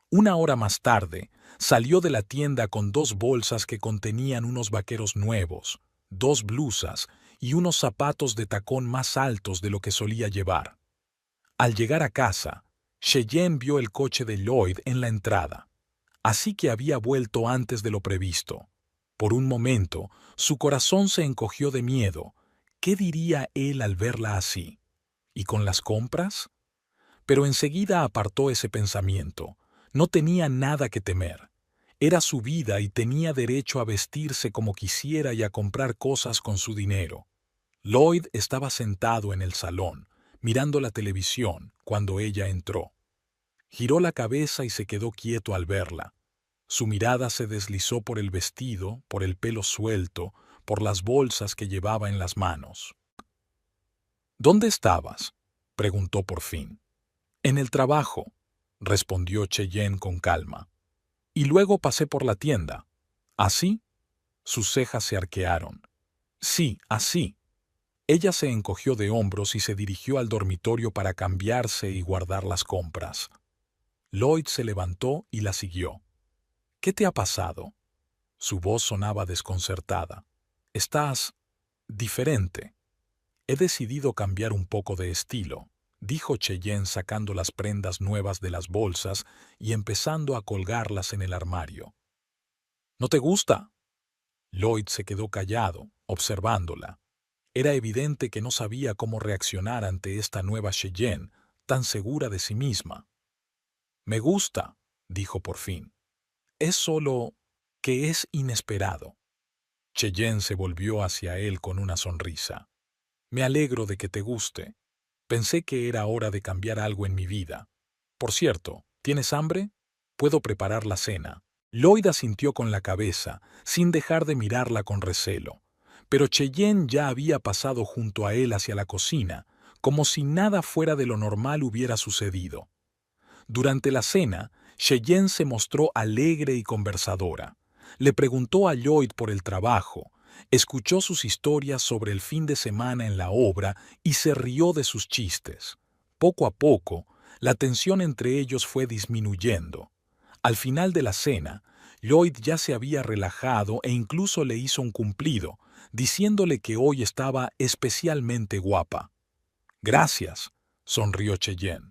S1: Una hora más tarde, salió de la tienda con 2 bolsas que contenían unos vaqueros nuevos, 2 blusas y unos zapatos de tacón más altos de lo que solía llevar. Al llegar a casa, Cheyenne vio el coche de Lloyd en la entrada. Así que había vuelto antes de lo previsto. Por un momento, su corazón se encogió de miedo. ¿Qué diría él al verla así? ¿Y con las compras? Pero enseguida apartó ese pensamiento. No tenía nada que temer. Era su vida y tenía derecho a vestirse como quisiera y a comprar cosas con su dinero. Lloyd estaba sentado en el salón, mirando la televisión, cuando ella entró. Giró la cabeza y se quedó quieto al verla. Su mirada se deslizó por el vestido, por el pelo suelto, por las bolsas que llevaba en las manos. «¿Dónde estabas?», preguntó por fin. «En el trabajo», respondió Cheyenne con calma. «Y luego pasé por la tienda». «¿Así?». Sus cejas se arquearon. «Sí, así». Ella se encogió de hombros y se dirigió al dormitorio para cambiarse y guardar las compras. Lloyd se levantó y la siguió. «¿Qué te ha pasado?». Su voz sonaba desconcertada. «Estás diferente». «He decidido cambiar un poco de estilo», dijo Cheyenne sacando las prendas nuevas de las bolsas y empezando a colgarlas en el armario. «¿No te gusta?». Lloyd se quedó callado, observándola. Era evidente que no sabía cómo reaccionar ante esta nueva Cheyenne, tan segura de sí misma. «Me gusta», dijo por fin. «Es solo que es inesperado». Cheyenne se volvió hacia él con una sonrisa. «Me alegro de que te guste. Pensé que era hora de cambiar algo en mi vida. Por cierto, ¿tienes hambre? Puedo preparar la cena». Lloyd asintió con la cabeza, sin dejar de mirarla con recelo. Pero Cheyenne ya había pasado junto a él hacia la cocina, como si nada fuera de lo normal hubiera sucedido. Durante la cena, Cheyenne se mostró alegre y conversadora. Le preguntó a Lloyd por el trabajo, escuchó sus historias sobre el fin de semana en la obra y se rió de sus chistes. Poco a poco, la tensión entre ellos fue disminuyendo. Al final de la cena, Lloyd ya se había relajado e incluso le hizo un cumplido, diciéndole que hoy estaba especialmente guapa. «Gracias», sonrió Cheyenne.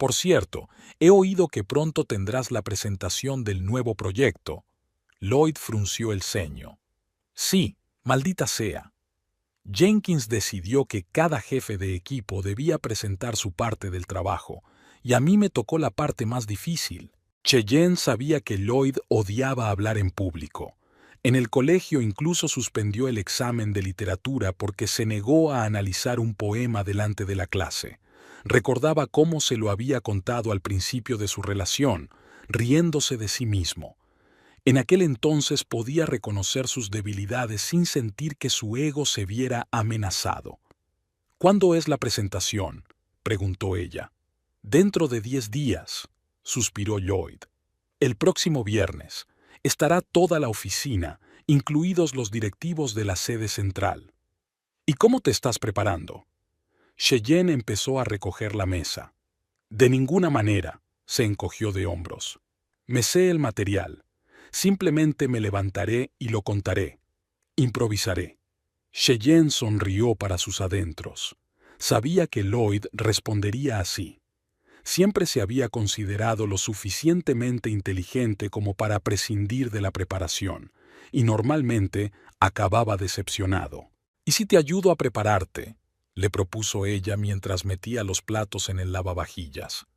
S1: Por cierto, he oído que pronto tendrás la presentación del nuevo proyecto. Lloyd frunció el ceño. Sí, maldita sea. Jenkins decidió que cada jefe de equipo debía presentar su parte del trabajo, y a mí me tocó la parte más difícil. Cheyenne sabía que Lloyd odiaba hablar en público. En el colegio incluso suspendió el examen de literatura porque se negó a analizar un poema delante de la clase. Recordaba cómo se lo había contado al principio de su relación, riéndose de sí mismo. En aquel entonces podía reconocer sus debilidades sin sentir que su ego se viera amenazado. ¿Cuándo es la presentación?, preguntó ella. Dentro de 10 días, suspiró Lloyd. El próximo viernes. Estará toda la oficina, incluidos los directivos de la sede central. ¿Y cómo te estás preparando? Cheyenne empezó a recoger la mesa. De ninguna manera, se encogió de hombros. Me sé el material. Simplemente me levantaré y lo contaré. Improvisaré. Cheyenne sonrió para sus adentros. Sabía que Lloyd respondería así. Siempre se había considerado lo suficientemente inteligente como para prescindir de la preparación, y normalmente acababa decepcionado. ¿Y si te ayudo a prepararte?, le propuso ella mientras metía los platos en el lavavajillas.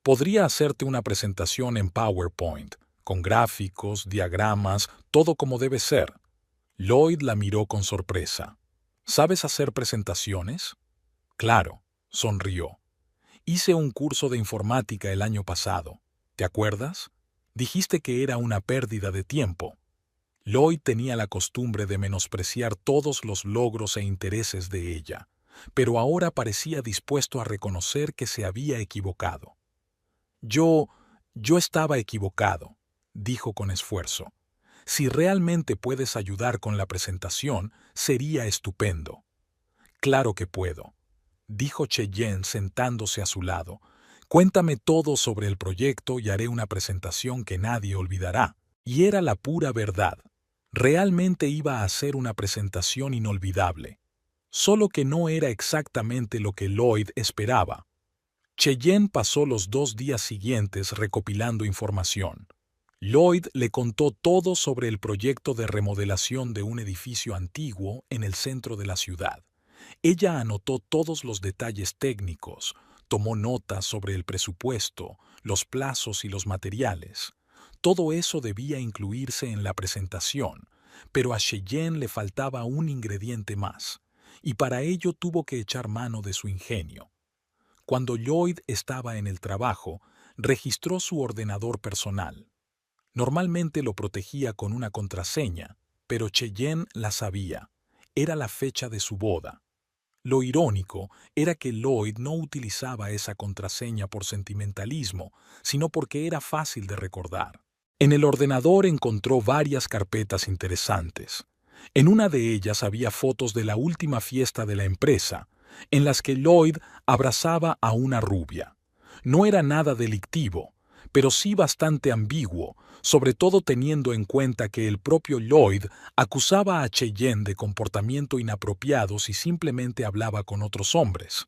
S1: Podría hacerte una presentación en PowerPoint, con gráficos, diagramas, todo como debe ser. Lloyd la miró con sorpresa. ¿Sabes hacer presentaciones? Claro, sonrió. Hice un curso de informática el año pasado. ¿Te acuerdas? Dijiste que era una pérdida de tiempo. Lloyd tenía la costumbre de menospreciar todos los logros e intereses de ella, pero ahora parecía dispuesto a reconocer que se había equivocado. Yo estaba equivocado, dijo con esfuerzo. Si realmente puedes ayudar con la presentación, sería estupendo. Claro que puedo, dijo Cheyenne sentándose a su lado. Cuéntame todo sobre el proyecto y haré una presentación que nadie olvidará. Y era la pura verdad. Realmente iba a hacer una presentación inolvidable. Solo que no era exactamente lo que Lloyd esperaba. Cheyenne pasó los 2 días siguientes recopilando información. Lloyd le contó todo sobre el proyecto de remodelación de un edificio antiguo en el centro de la ciudad. Ella anotó todos los detalles técnicos, tomó notas sobre el presupuesto, los plazos y los materiales. Todo eso debía incluirse en la presentación, pero a Cheyenne le faltaba un ingrediente más, y para ello tuvo que echar mano de su ingenio. Cuando Lloyd estaba en el trabajo, registró su ordenador personal. Normalmente lo protegía con una contraseña, pero Cheyenne la sabía. Era la fecha de su boda. Lo irónico era que Lloyd no utilizaba esa contraseña por sentimentalismo, sino porque era fácil de recordar. En el ordenador encontró varias carpetas interesantes. En una de ellas había fotos de la última fiesta de la empresa, en las que Lloyd abrazaba a una rubia. No era nada delictivo, pero sí bastante ambiguo, sobre todo teniendo en cuenta que el propio Lloyd acusaba a Cheyenne de comportamiento inapropiado si simplemente hablaba con otros hombres.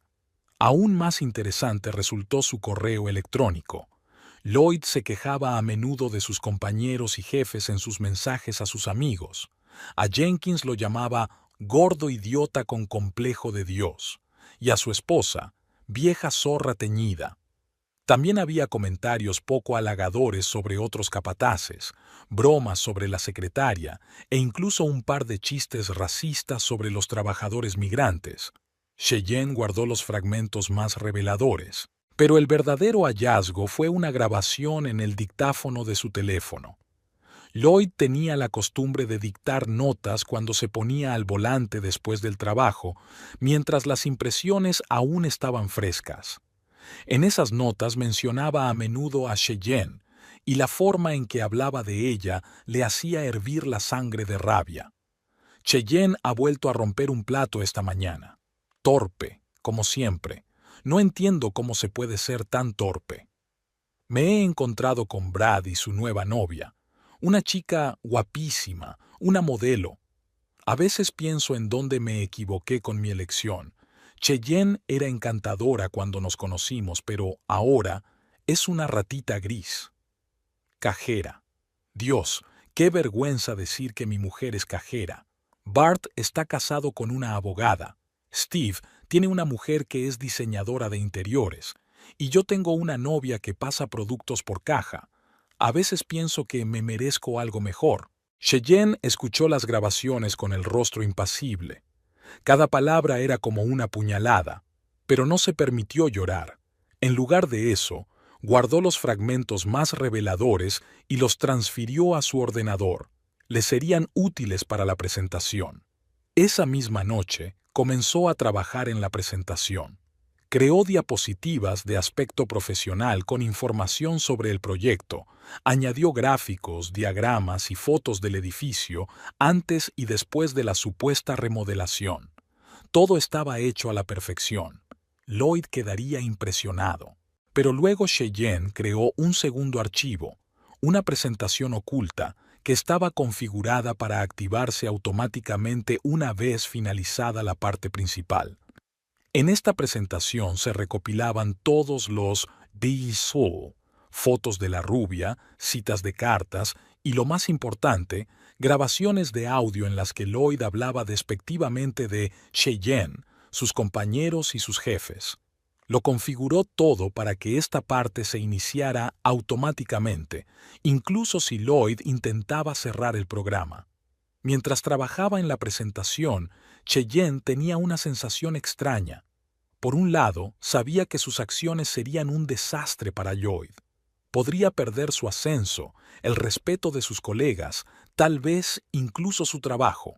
S1: Aún más interesante resultó su correo electrónico. Lloyd se quejaba a menudo de sus compañeros y jefes en sus mensajes a sus amigos. A Jenkins lo llamaba gordo idiota con complejo de Dios, y a su esposa, vieja zorra teñida. También había comentarios poco halagadores sobre otros capataces, bromas sobre la secretaria e incluso un par de chistes racistas sobre los trabajadores migrantes. Cheyenne guardó los fragmentos más reveladores, pero el verdadero hallazgo fue una grabación en el dictáfono de su teléfono. Lloyd tenía la costumbre de dictar notas cuando se ponía al volante después del trabajo, mientras las impresiones aún estaban frescas. En esas notas mencionaba a menudo a Cheyenne, y la forma en que hablaba de ella le hacía hervir la sangre de rabia. Cheyenne ha vuelto a romper un plato esta mañana. Torpe, como siempre. No entiendo cómo se puede ser tan torpe. Me he encontrado con Brad y su nueva novia. Una chica guapísima, una modelo. A veces pienso en dónde me equivoqué con mi elección. Cheyenne era encantadora cuando nos conocimos, pero ahora es una ratita gris. Cajera. Dios, qué vergüenza decir que mi mujer es cajera. Bart está casado con una abogada. Steve tiene una mujer que es diseñadora de interiores. Y yo tengo una novia que pasa productos por caja. A veces pienso que me merezco algo mejor. Cheyenne escuchó las grabaciones con el rostro impasible. Cada palabra era como una puñalada, pero no se permitió llorar. En lugar de eso, guardó los fragmentos más reveladores y los transfirió a su ordenador. Le serían útiles para la presentación. Esa misma noche, comenzó a trabajar en la presentación. Creó diapositivas de aspecto profesional con información sobre el proyecto, añadió gráficos, diagramas y fotos del edificio antes y después de la supuesta remodelación. Todo estaba hecho a la perfección. Lloyd quedaría impresionado. Pero luego Cheyenne creó un segundo archivo, una presentación oculta, que estaba configurada para activarse automáticamente una vez finalizada la parte principal. En esta presentación se recopilaban todos los DSO, fotos de la rubia, citas de cartas y, lo más importante, grabaciones de audio en las que Lloyd hablaba despectivamente de Cheyenne, sus compañeros y sus jefes. Lo configuró todo para que esta parte se iniciara automáticamente, incluso si Lloyd intentaba cerrar el programa. Mientras trabajaba en la presentación, Cheyenne tenía una sensación extraña. Por un lado, sabía que sus acciones serían un desastre para Lloyd. Podría perder su ascenso, el respeto de sus colegas, tal vez incluso su trabajo.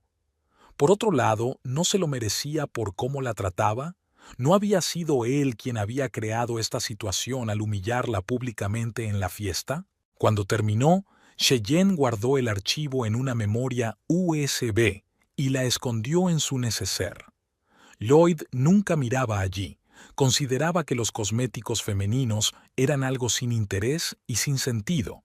S1: Por otro lado, ¿no se lo merecía por cómo la trataba? ¿No había sido él quien había creado esta situación al humillarla públicamente en la fiesta? Cuando terminó, Cheyenne guardó el archivo en una memoria USB y la escondió en su neceser. Lloyd nunca miraba allí. Consideraba que los cosméticos femeninos eran algo sin interés y sin sentido.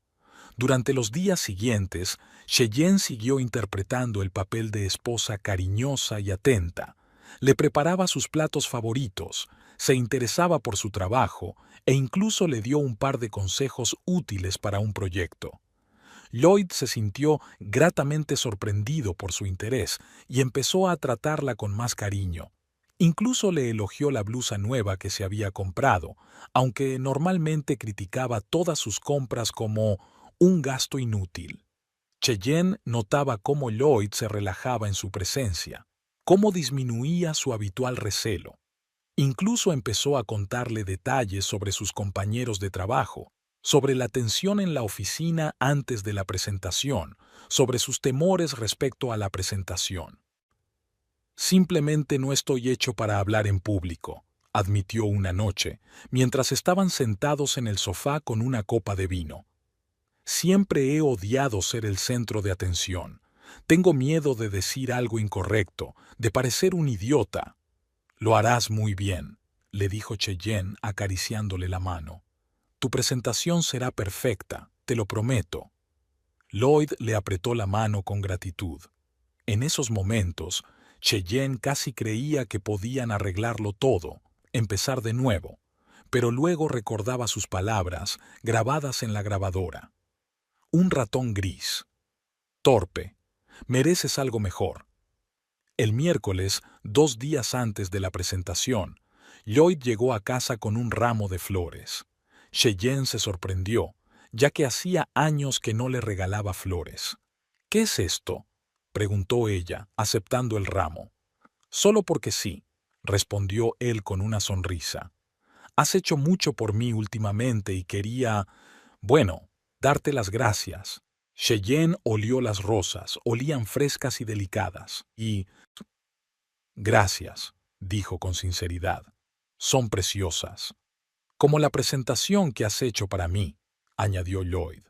S1: Durante los días siguientes, Cheyenne siguió interpretando el papel de esposa cariñosa y atenta. Le preparaba sus platos favoritos, se interesaba por su trabajo e incluso le dio un par de consejos útiles para un proyecto. Lloyd se sintió gratamente sorprendido por su interés y empezó a tratarla con más cariño. Incluso le elogió la blusa nueva que se había comprado, aunque normalmente criticaba todas sus compras como un gasto inútil. Cheyenne notaba cómo Lloyd se relajaba en su presencia, cómo disminuía su habitual recelo. Incluso empezó a contarle detalles sobre sus compañeros de trabajo, sobre la tensión en la oficina antes de la presentación, sobre sus temores respecto a la presentación. Simplemente no estoy hecho para hablar en público, admitió una noche, mientras estaban sentados en el sofá con una copa de vino. Siempre he odiado ser el centro de atención. Tengo miedo de decir algo incorrecto, de parecer un idiota. Lo harás muy bien, le dijo Cheyenne acariciándole la mano. Tu presentación será perfecta, te lo prometo. Lloyd le apretó la mano con gratitud. En esos momentos, Cheyenne casi creía que podían arreglarlo todo, empezar de nuevo, pero luego recordaba sus palabras grabadas en la grabadora. Un ratón gris. Torpe. Mereces algo mejor. El miércoles, 2 días antes de la presentación, Lloyd llegó a casa con un ramo de flores. Cheyenne se sorprendió, ya que hacía años que no le regalaba flores. ¿Qué es esto?, preguntó ella, aceptando el ramo. Solo porque sí, respondió él con una sonrisa. Has hecho mucho por mí últimamente y quería, bueno, darte las gracias. Cheyenne olió las rosas, olían frescas y delicadas, y... Gracias, dijo con sinceridad. Son preciosas. Como la presentación que has hecho para mí, añadió Lloyd.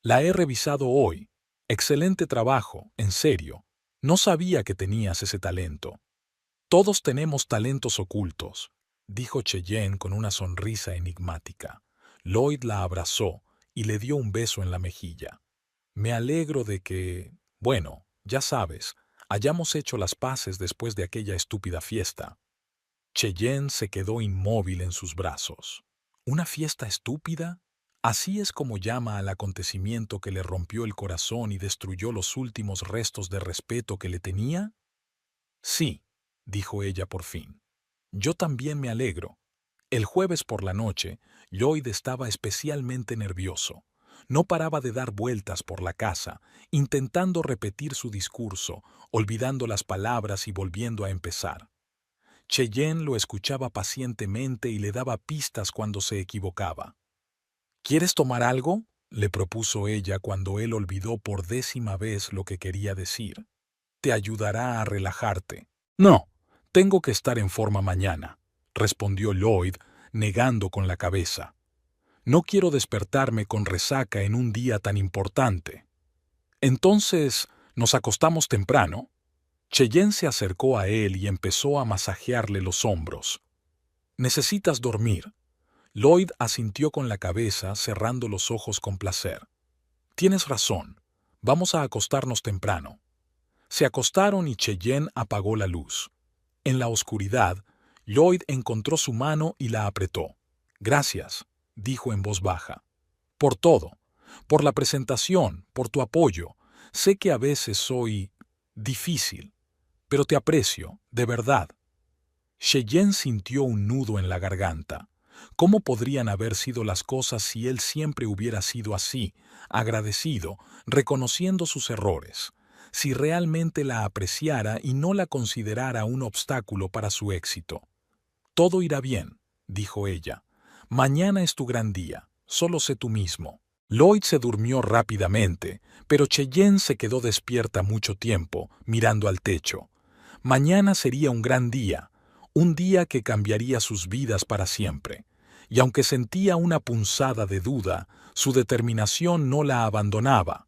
S1: La he revisado hoy. Excelente trabajo, en serio. No sabía que tenías ese talento. Todos tenemos talentos ocultos, dijo Cheyenne con una sonrisa enigmática. Lloyd la abrazó y le dio un beso en la mejilla. Me alegro de que, bueno, ya sabes, hayamos hecho las paces después de aquella estúpida fiesta. Cheyenne se quedó inmóvil en sus brazos. ¿Una fiesta estúpida? ¿Así es como llama al acontecimiento que le rompió el corazón y destruyó los últimos restos de respeto que le tenía? Sí, dijo ella por fin. Yo también me alegro. El jueves por la noche, Lloyd estaba especialmente nervioso. No paraba de dar vueltas por la casa, intentando repetir su discurso, olvidando las palabras y volviendo a empezar. Cheyenne lo escuchaba pacientemente y le daba pistas cuando se equivocaba. ¿Quieres tomar algo?, le propuso ella cuando él olvidó por 10ª vez lo que quería decir. Te ayudará a relajarte. No, tengo que estar en forma mañana, respondió Lloyd, negando con la cabeza. No quiero despertarme con resaca en un día tan importante. Entonces, ¿nos acostamos temprano? Cheyenne se acercó a él y empezó a masajearle los hombros. Necesitas dormir. Lloyd asintió con la cabeza, cerrando los ojos con placer. Tienes razón. Vamos a acostarnos temprano. Se acostaron y Cheyenne apagó la luz. En la oscuridad, Lloyd encontró su mano y la apretó. Gracias, dijo en voz baja. Por todo. Por la presentación, por tu apoyo. Sé que a veces soy difícil, pero te aprecio, de verdad. Cheyenne sintió un nudo en la garganta. ¿Cómo podrían haber sido las cosas si él siempre hubiera sido así, agradecido, reconociendo sus errores? Si realmente la apreciara y no la considerara un obstáculo para su éxito. Todo irá bien, dijo ella. Mañana es tu gran día, solo sé tú mismo. Lloyd se durmió rápidamente, pero Cheyenne se quedó despierta mucho tiempo, mirando al techo. Mañana sería un gran día, un día que cambiaría sus vidas para siempre. Y aunque sentía una punzada de duda, su determinación no la abandonaba.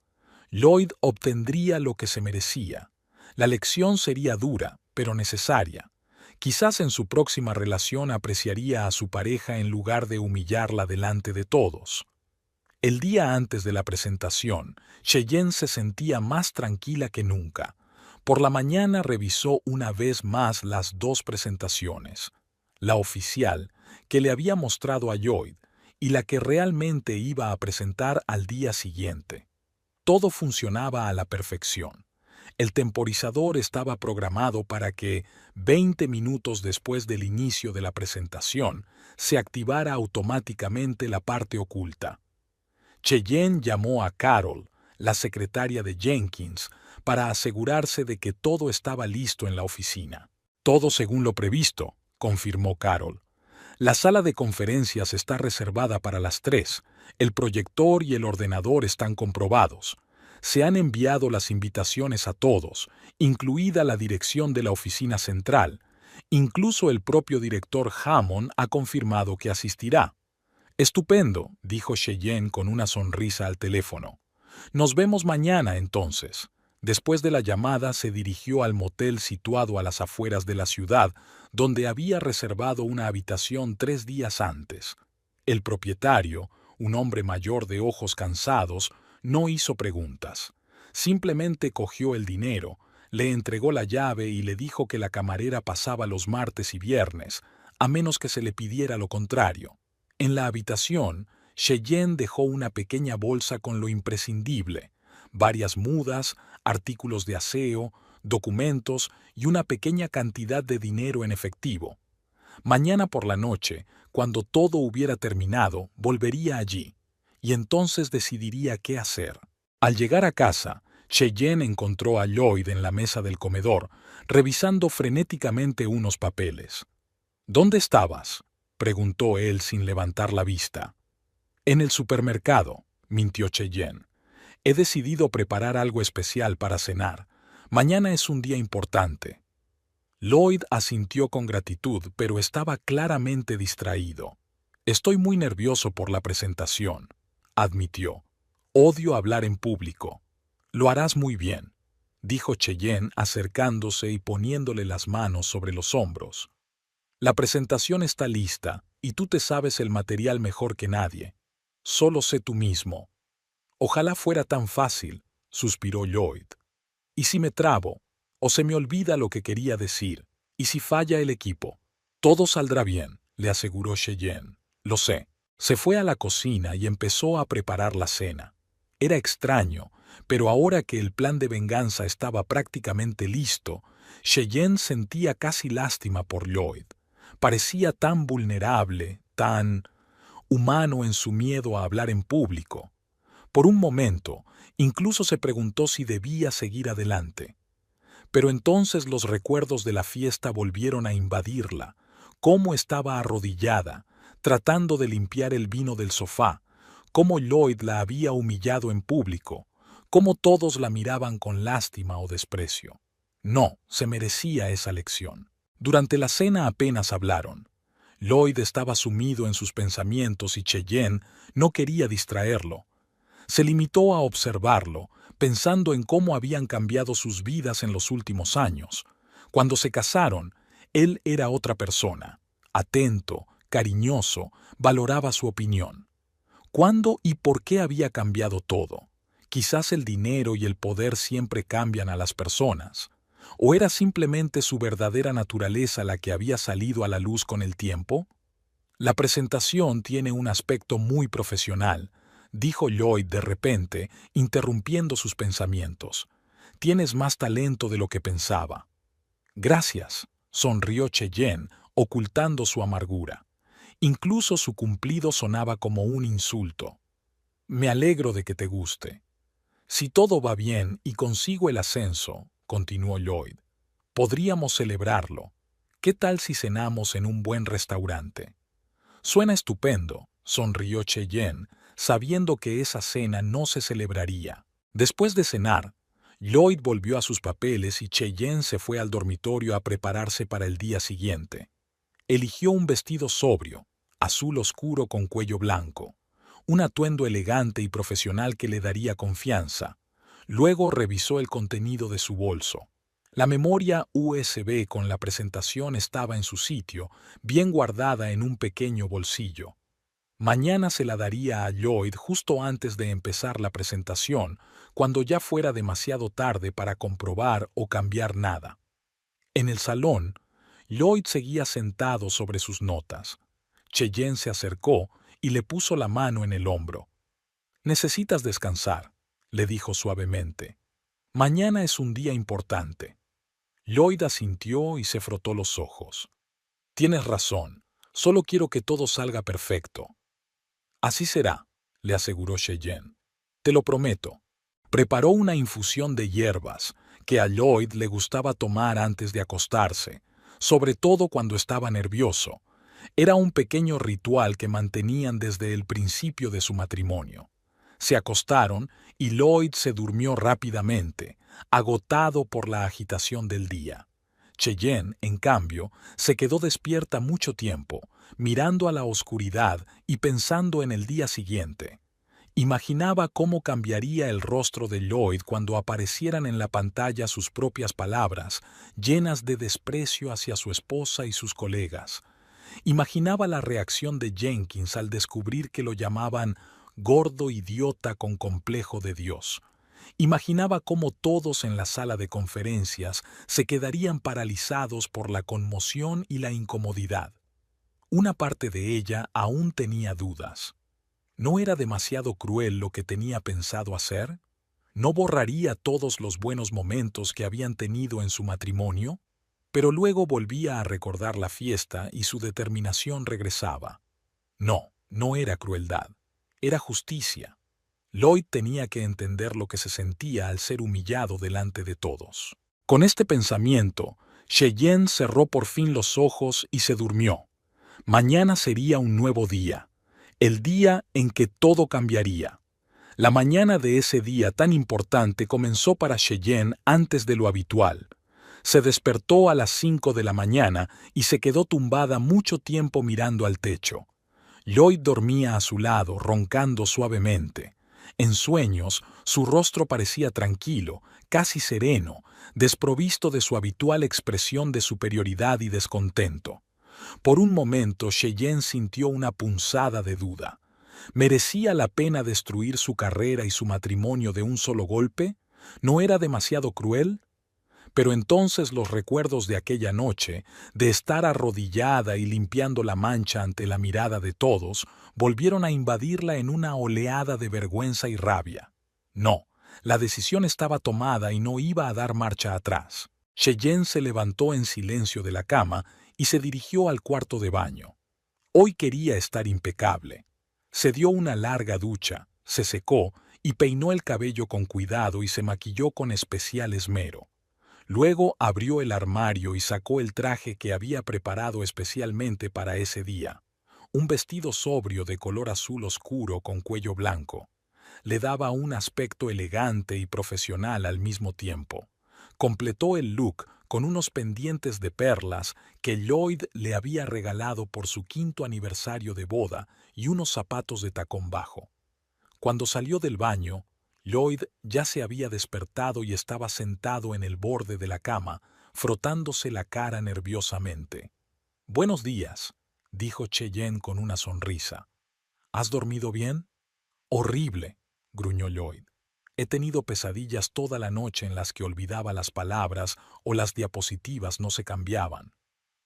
S1: Lloyd obtendría lo que se merecía. La lección sería dura, pero necesaria. Quizás en su próxima relación apreciaría a su pareja en lugar de humillarla delante de todos. El día antes de la presentación, Cheyenne se sentía más tranquila que nunca. Por la mañana revisó una vez más las 2 presentaciones. La oficial, que le había mostrado a Lloyd, y la que realmente iba a presentar al día siguiente. Todo funcionaba a la perfección. El temporizador estaba programado para que, 20 minutos después del inicio de la presentación, se activara automáticamente la parte oculta. Cheyenne llamó a Carol, la secretaria de Jenkins, para asegurarse de que todo estaba listo en la oficina. Todo según lo previsto, confirmó Carol. La sala de conferencias está reservada para las 3. El proyector y el ordenador están comprobados. Se han enviado las invitaciones a todos, incluida la dirección de la oficina central. Incluso el propio director Hammond ha confirmado que asistirá. Estupendo, dijo Cheyenne con una sonrisa al teléfono. Nos vemos mañana, entonces. Después de la llamada se dirigió al motel situado a las afueras de la ciudad, donde había reservado una habitación 3 días antes. El propietario, un hombre mayor de ojos cansados, no hizo preguntas. Simplemente cogió el dinero, le entregó la llave y le dijo que la camarera pasaba los martes y viernes, a menos que se le pidiera lo contrario. En la habitación, Cheyenne dejó una pequeña bolsa con lo imprescindible, varias mudas, artículos de aseo, documentos y una pequeña cantidad de dinero en efectivo. Mañana por la noche, cuando todo hubiera terminado, volvería allí, y entonces decidiría qué hacer. Al llegar a casa, Cheyenne encontró a Lloyd en la mesa del comedor, revisando frenéticamente unos papeles. ¿Dónde estabas?, preguntó él sin levantar la vista. En el supermercado, mintió Cheyenne. He decidido preparar algo especial para cenar. Mañana es un día importante. Lloyd asintió con gratitud, pero estaba claramente distraído. Estoy muy nervioso por la presentación, admitió. Odio hablar en público. Lo harás muy bien, dijo Cheyenne acercándose y poniéndole las manos sobre los hombros. La presentación está lista y tú te sabes el material mejor que nadie. Solo sé tú mismo. Ojalá fuera tan fácil, suspiró Lloyd. ¿Y si me trabo? ¿O se me olvida lo que quería decir? ¿Y si falla el equipo? Todo saldrá bien, le aseguró Cheyenne. Lo sé. Se fue a la cocina y empezó a preparar la cena. Era extraño, pero ahora que el plan de venganza estaba prácticamente listo, Cheyenne sentía casi lástima por Lloyd. Parecía tan vulnerable, tan humano en su miedo a hablar en público. Por un momento, incluso se preguntó si debía seguir adelante. Pero entonces los recuerdos de la fiesta volvieron a invadirla, cómo estaba arrodillada, tratando de limpiar el vino del sofá, cómo Lloyd la había humillado en público, cómo todos la miraban con lástima o desprecio. No, se merecía esa lección. Durante la cena apenas hablaron. Lloyd estaba sumido en sus pensamientos y Cheyenne no quería distraerlo. Se limitó a observarlo, pensando en cómo habían cambiado sus vidas en los últimos años. Cuando se casaron, él era otra persona, atento, cariñoso, valoraba su opinión. ¿Cuándo y por qué había cambiado todo? Quizás el dinero y el poder siempre cambian a las personas. ¿O era simplemente su verdadera naturaleza la que había salido a la luz con el tiempo? La presentación tiene un aspecto muy profesional, dijo Lloyd de repente, interrumpiendo sus pensamientos. Tienes más talento de lo que pensaba. Gracias, sonrió Cheyenne, ocultando su amargura. Incluso su cumplido sonaba como un insulto. Me alegro de que te guste. Si todo va bien y consigo el ascenso, continuó Lloyd, podríamos celebrarlo. ¿Qué tal si cenamos en un buen restaurante? Suena estupendo, sonrió Cheyenne, sabiendo que esa cena no se celebraría. Después de cenar, Lloyd volvió a sus papeles y Cheyenne se fue al dormitorio a prepararse para el día siguiente. Eligió un vestido sobrio, azul oscuro con cuello blanco, un atuendo elegante y profesional que le daría confianza. Luego revisó el contenido de su bolso. La memoria USB con la presentación estaba en su sitio, bien guardada en un pequeño bolsillo. Mañana se la daría a Lloyd justo antes de empezar la presentación, cuando ya fuera demasiado tarde para comprobar o cambiar nada. En el salón, Lloyd seguía sentado sobre sus notas. Cheyenne se acercó y le puso la mano en el hombro. «Necesitas descansar», le dijo suavemente. «Mañana es un día importante». Lloyd asintió y se frotó los ojos. «Tienes razón, solo quiero que todo salga perfecto». «Así será», le aseguró Cheyenne. «Te lo prometo». Preparó una infusión de hierbas que a Lloyd le gustaba tomar antes de acostarse, sobre todo cuando estaba nervioso. Era un pequeño ritual que mantenían desde el principio de su matrimonio. Se acostaron y Lloyd se durmió rápidamente, agotado por la agitación del día. Cheyenne, en cambio, se quedó despierta mucho tiempo, mirando a la oscuridad y pensando en el día siguiente. Imaginaba cómo cambiaría el rostro de Lloyd cuando aparecieran en la pantalla sus propias palabras, llenas de desprecio hacia su esposa y sus colegas. Imaginaba la reacción de Jenkins al descubrir que lo llamaban gordo idiota con complejo de Dios. Imaginaba cómo todos en la sala de conferencias se quedarían paralizados por la conmoción y la incomodidad. Una parte de ella aún tenía dudas. ¿No era demasiado cruel lo que tenía pensado hacer? ¿No borraría todos los buenos momentos que habían tenido en su matrimonio? Pero luego volvía a recordar la fiesta y su determinación regresaba. No, no era crueldad, era justicia. Lloyd tenía que entender lo que se sentía al ser humillado delante de todos. Con este pensamiento, Cheyenne cerró por fin los ojos y se durmió. Mañana sería un nuevo día, el día en que todo cambiaría. La mañana de ese día tan importante comenzó para Cheyenne antes de lo habitual. Se despertó a las 5 de la mañana y se quedó tumbada mucho tiempo mirando al techo. Lloyd dormía a su lado, roncando suavemente. En sueños, su rostro parecía tranquilo, casi sereno, desprovisto de su habitual expresión de superioridad y descontento. Por un momento, Cheyenne sintió una punzada de duda. ¿Merecía la pena destruir su carrera y su matrimonio de un solo golpe? ¿No era demasiado cruel? Pero entonces los recuerdos de aquella noche, de estar arrodillada y limpiando la mancha ante la mirada de todos, volvieron a invadirla en una oleada de vergüenza y rabia. No, la decisión estaba tomada y no iba a dar marcha atrás. Cheyenne se levantó en silencio de la cama y se dirigió al cuarto de baño. Hoy quería estar impecable. Se dio una larga ducha, se secó y peinó el cabello con cuidado y se maquilló con especial esmero. Luego abrió el armario y sacó el traje que había preparado especialmente para ese día. Un vestido sobrio de color azul oscuro con cuello blanco. Le daba un aspecto elegante y profesional al mismo tiempo. Completó el look con unos pendientes de perlas que Lloyd le había regalado por su 5º aniversario de boda y unos zapatos de tacón bajo. Cuando salió del baño, Lloyd ya se había despertado y estaba sentado en el borde de la cama, frotándose la cara nerviosamente. «Buenos días», dijo Cheyenne con una sonrisa. «¿Has dormido bien?» «Horrible», gruñó Lloyd. «He tenido pesadillas toda la noche en las que olvidaba las palabras o las diapositivas no se cambiaban».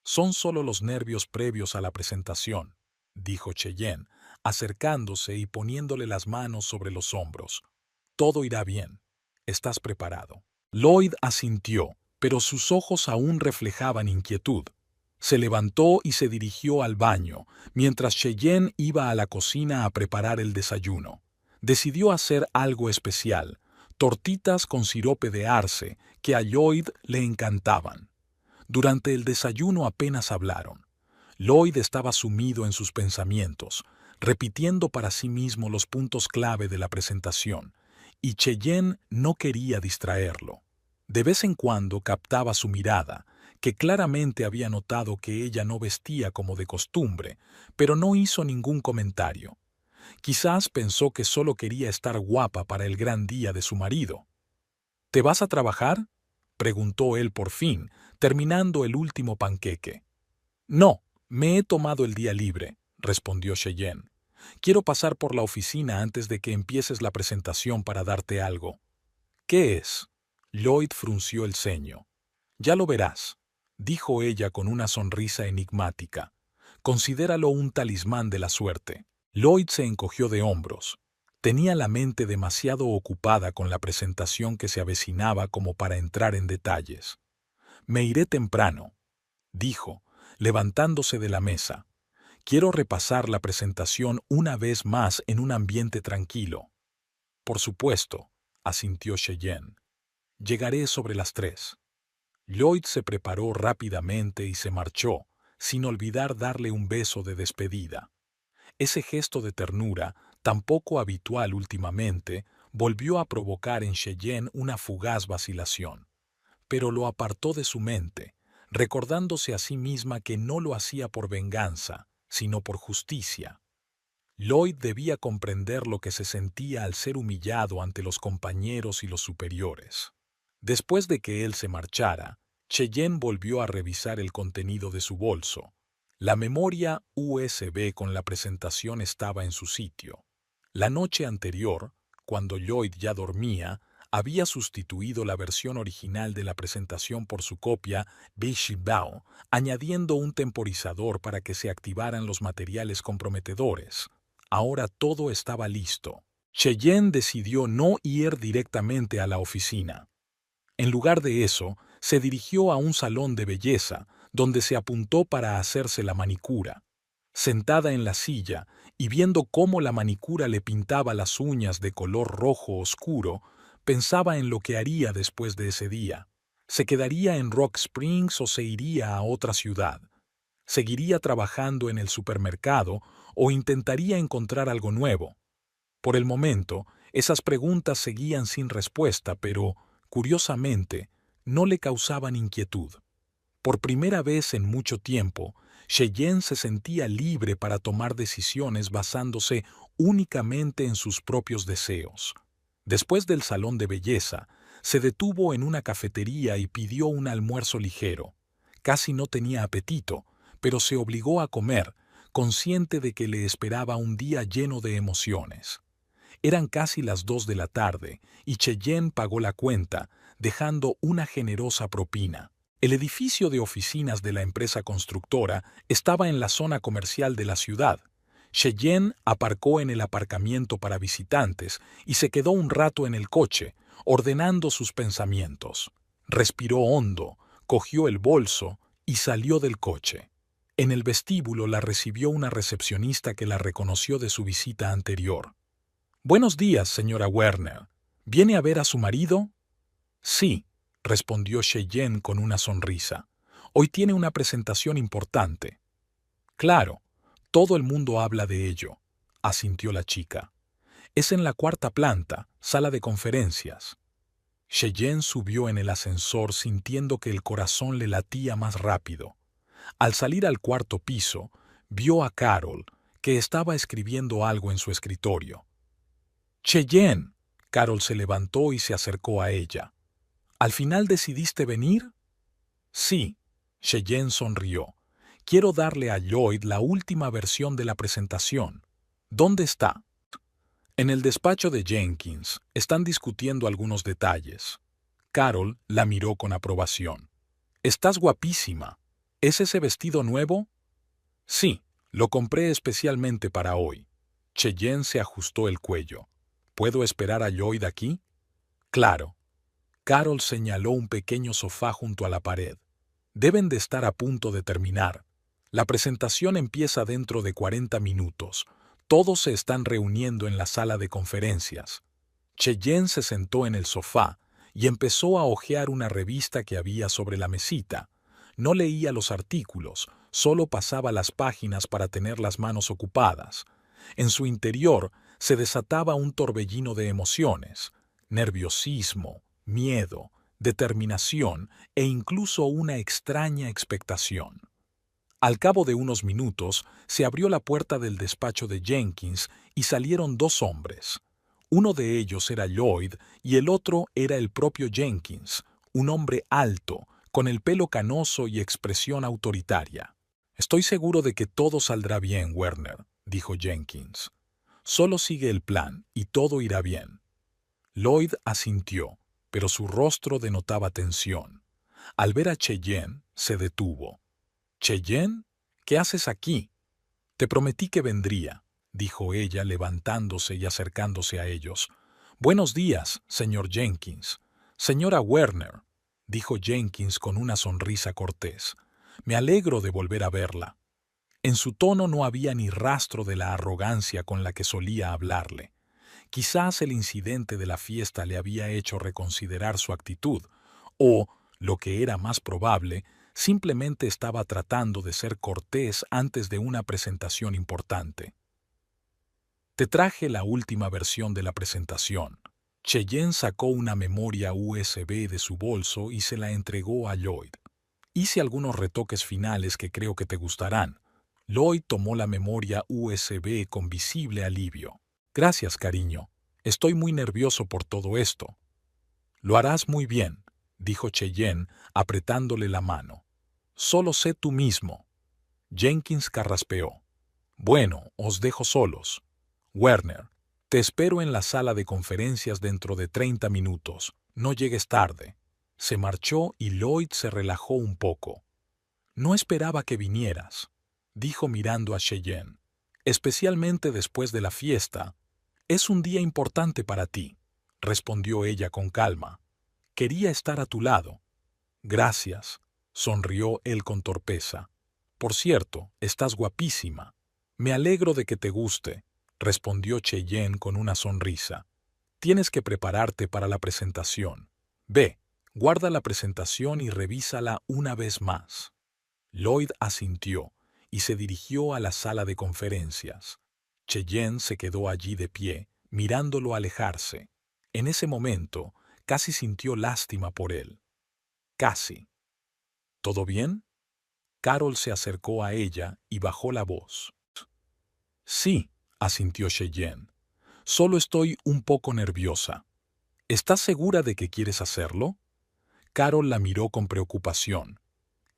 S1: «Son solo los nervios previos a la presentación», dijo Cheyenne, acercándose y poniéndole las manos sobre los hombros. «Todo irá bien. ¿Estás preparado?» Lloyd asintió, pero sus ojos aún reflejaban inquietud. Se levantó y se dirigió al baño, mientras Cheyenne iba a la cocina a preparar el desayuno. Decidió hacer algo especial, tortitas con sirope de arce, que a Lloyd le encantaban. Durante el desayuno apenas hablaron. Lloyd estaba sumido en sus pensamientos, repitiendo para sí mismo los puntos clave de la presentación, y Cheyenne no quería distraerlo. De vez en cuando captaba su mirada, que claramente había notado que ella no vestía como de costumbre, pero no hizo ningún comentario. Quizás pensó que solo quería estar guapa para el gran día de su marido. «¿Te vas a trabajar?», preguntó él por fin, terminando el último panqueque. «No, me he tomado el día libre», respondió Cheyenne. «Quiero pasar por la oficina antes de que empieces la presentación para darte algo». «¿Qué es?». Lloyd frunció el ceño. «Ya lo verás», dijo ella con una sonrisa enigmática. «Considéralo un talismán de la suerte». Lloyd se encogió de hombros. Tenía la mente demasiado ocupada con la presentación que se avecinaba como para entrar en detalles. «Me iré temprano», dijo, levantándose de la mesa. «Quiero repasar la presentación una vez más en un ambiente tranquilo». «Por supuesto», asintió Cheyenne. «Llegaré sobre las 3». Lloyd se preparó rápidamente y se marchó, sin olvidar darle un beso de despedida. Ese gesto de ternura, tan poco habitual últimamente, volvió a provocar en Cheyenne una fugaz vacilación. Pero lo apartó de su mente, recordándose a sí misma que no lo hacía por venganza, sino por justicia. Lloyd debía comprender lo que se sentía al ser humillado ante los compañeros y los superiores. Después de que él se marchara, Cheyenne volvió a revisar el contenido de su bolso. La memoria USB con la presentación estaba en su sitio. La noche anterior, cuando Lloyd ya dormía, había sustituido la versión original de la presentación por su copia Beishibao, añadiendo un temporizador para que se activaran los materiales comprometedores. Ahora todo estaba listo. Cheyenne decidió no ir directamente a la oficina. En lugar de eso, se dirigió a un salón de belleza, donde se apuntó para hacerse la manicura. Sentada en la silla y viendo cómo la manicura le pintaba las uñas de color rojo oscuro, pensaba en lo que haría después de ese día. ¿Se quedaría en Rock Springs o se iría a otra ciudad? ¿Seguiría trabajando en el supermercado o intentaría encontrar algo nuevo? Por el momento, esas preguntas seguían sin respuesta, pero, curiosamente, no le causaban inquietud. Por primera vez en mucho tiempo, Cheyenne se sentía libre para tomar decisiones basándose únicamente en sus propios deseos. Después del salón de belleza, se detuvo en una cafetería y pidió un almuerzo ligero. Casi no tenía apetito, pero se obligó a comer, consciente de que le esperaba un día lleno de emociones. Eran casi las 2 de la tarde y Cheyenne pagó la cuenta, dejando una generosa propina. El edificio de oficinas de la empresa constructora estaba en la zona comercial de la ciudad. Cheyenne aparcó en el aparcamiento para visitantes y se quedó un rato en el coche, ordenando sus pensamientos. Respiró hondo, cogió el bolso y salió del coche. En el vestíbulo la recibió una recepcionista que la reconoció de su visita anterior. «Buenos días, señora Werner. ¿Viene a ver a su marido?» «Sí», respondió Cheyenne con una sonrisa. «Hoy tiene una presentación importante». «Claro, todo el mundo habla de ello», asintió la chica. «Es en la 4ª planta, sala de conferencias». Cheyenne subió en el ascensor sintiendo que el corazón le latía más rápido. Al salir al 4º piso, vio a Carol, que estaba escribiendo algo en su escritorio. «Cheyenne», Carol se levantó y se acercó a ella. «¿Al final decidiste venir?» «Sí», Cheyenne sonrió. «Quiero darle a Lloyd la última versión de la presentación. ¿Dónde está?» «En el despacho de Jenkins. Están discutiendo algunos detalles». Carol la miró con aprobación. «Estás guapísima. ¿Es ese vestido nuevo?» «Sí, lo compré especialmente para hoy». Cheyenne se ajustó el cuello. «¿Puedo esperar a Lloyd aquí?» «Claro». Carol señaló un pequeño sofá junto a la pared. «Deben de estar a punto de terminar. La presentación empieza dentro de 40 minutos. Todos se están reuniendo en la sala de conferencias». Cheyenne se sentó en el sofá y empezó a hojear una revista que había sobre la mesita. No leía los artículos, solo pasaba las páginas para tener las manos ocupadas. En su interior se desataba un torbellino de emociones: nerviosismo, miedo, determinación e incluso una extraña expectación. Al cabo de unos minutos se abrió la puerta del despacho de Jenkins y salieron 2 hombres. Uno de ellos era Lloyd y el otro era el propio Jenkins, un hombre alto, con el pelo canoso y expresión autoritaria. «Estoy seguro de que todo saldrá bien, Werner», dijo Jenkins. «Solo sigue el plan y todo irá bien». Lloyd asintió, pero su rostro denotaba tensión. Al ver a Cheyenne, se detuvo. «¿Cheyenne? ¿Qué haces aquí?» «Te prometí que vendría», dijo ella levantándose y acercándose a ellos. «Buenos días, señor Jenkins». «Señora Werner», dijo Jenkins con una sonrisa cortés. «Me alegro de volver a verla». En su tono no había ni rastro de la arrogancia con la que solía hablarle. Quizás el incidente de la fiesta le había hecho reconsiderar su actitud, o, lo que era más probable, simplemente estaba tratando de ser cortés antes de una presentación importante. «Te traje la última versión de la presentación». Cheyenne sacó una memoria USB de su bolso y se la entregó a Lloyd. «Hice algunos retoques finales que creo que te gustarán». Lloyd tomó la memoria USB con visible alivio. «Gracias, cariño. Estoy muy nervioso por todo esto». «Lo harás muy bien», dijo Cheyenne, apretándole la mano. «Solo sé tú mismo». Jenkins carraspeó. «Bueno, os dejo solos. Werner, te espero en la sala de conferencias dentro de 30 minutos. No llegues tarde». Se marchó y Lloyd se relajó un poco. «No esperaba que vinieras», dijo mirando a Cheyenne. «Especialmente después de la fiesta. Es un día importante para ti», respondió ella con calma. «Quería estar a tu lado». «Gracias», sonrió él con torpeza. «Por cierto, estás guapísima». «Me alegro de que te guste», respondió Cheyenne con una sonrisa. «Tienes que prepararte para la presentación. Ve, guarda la presentación y revísala una vez más». Lloyd asintió y se dirigió a la sala de conferencias. Cheyenne se quedó allí de pie, mirándolo alejarse. En ese momento, casi sintió lástima por él. Casi. «¿Todo bien?» Carol se acercó a ella y bajó la voz. «Sí», asintió Cheyenne. «Solo estoy un poco nerviosa». «¿Estás segura de que quieres hacerlo?» Carol la miró con preocupación.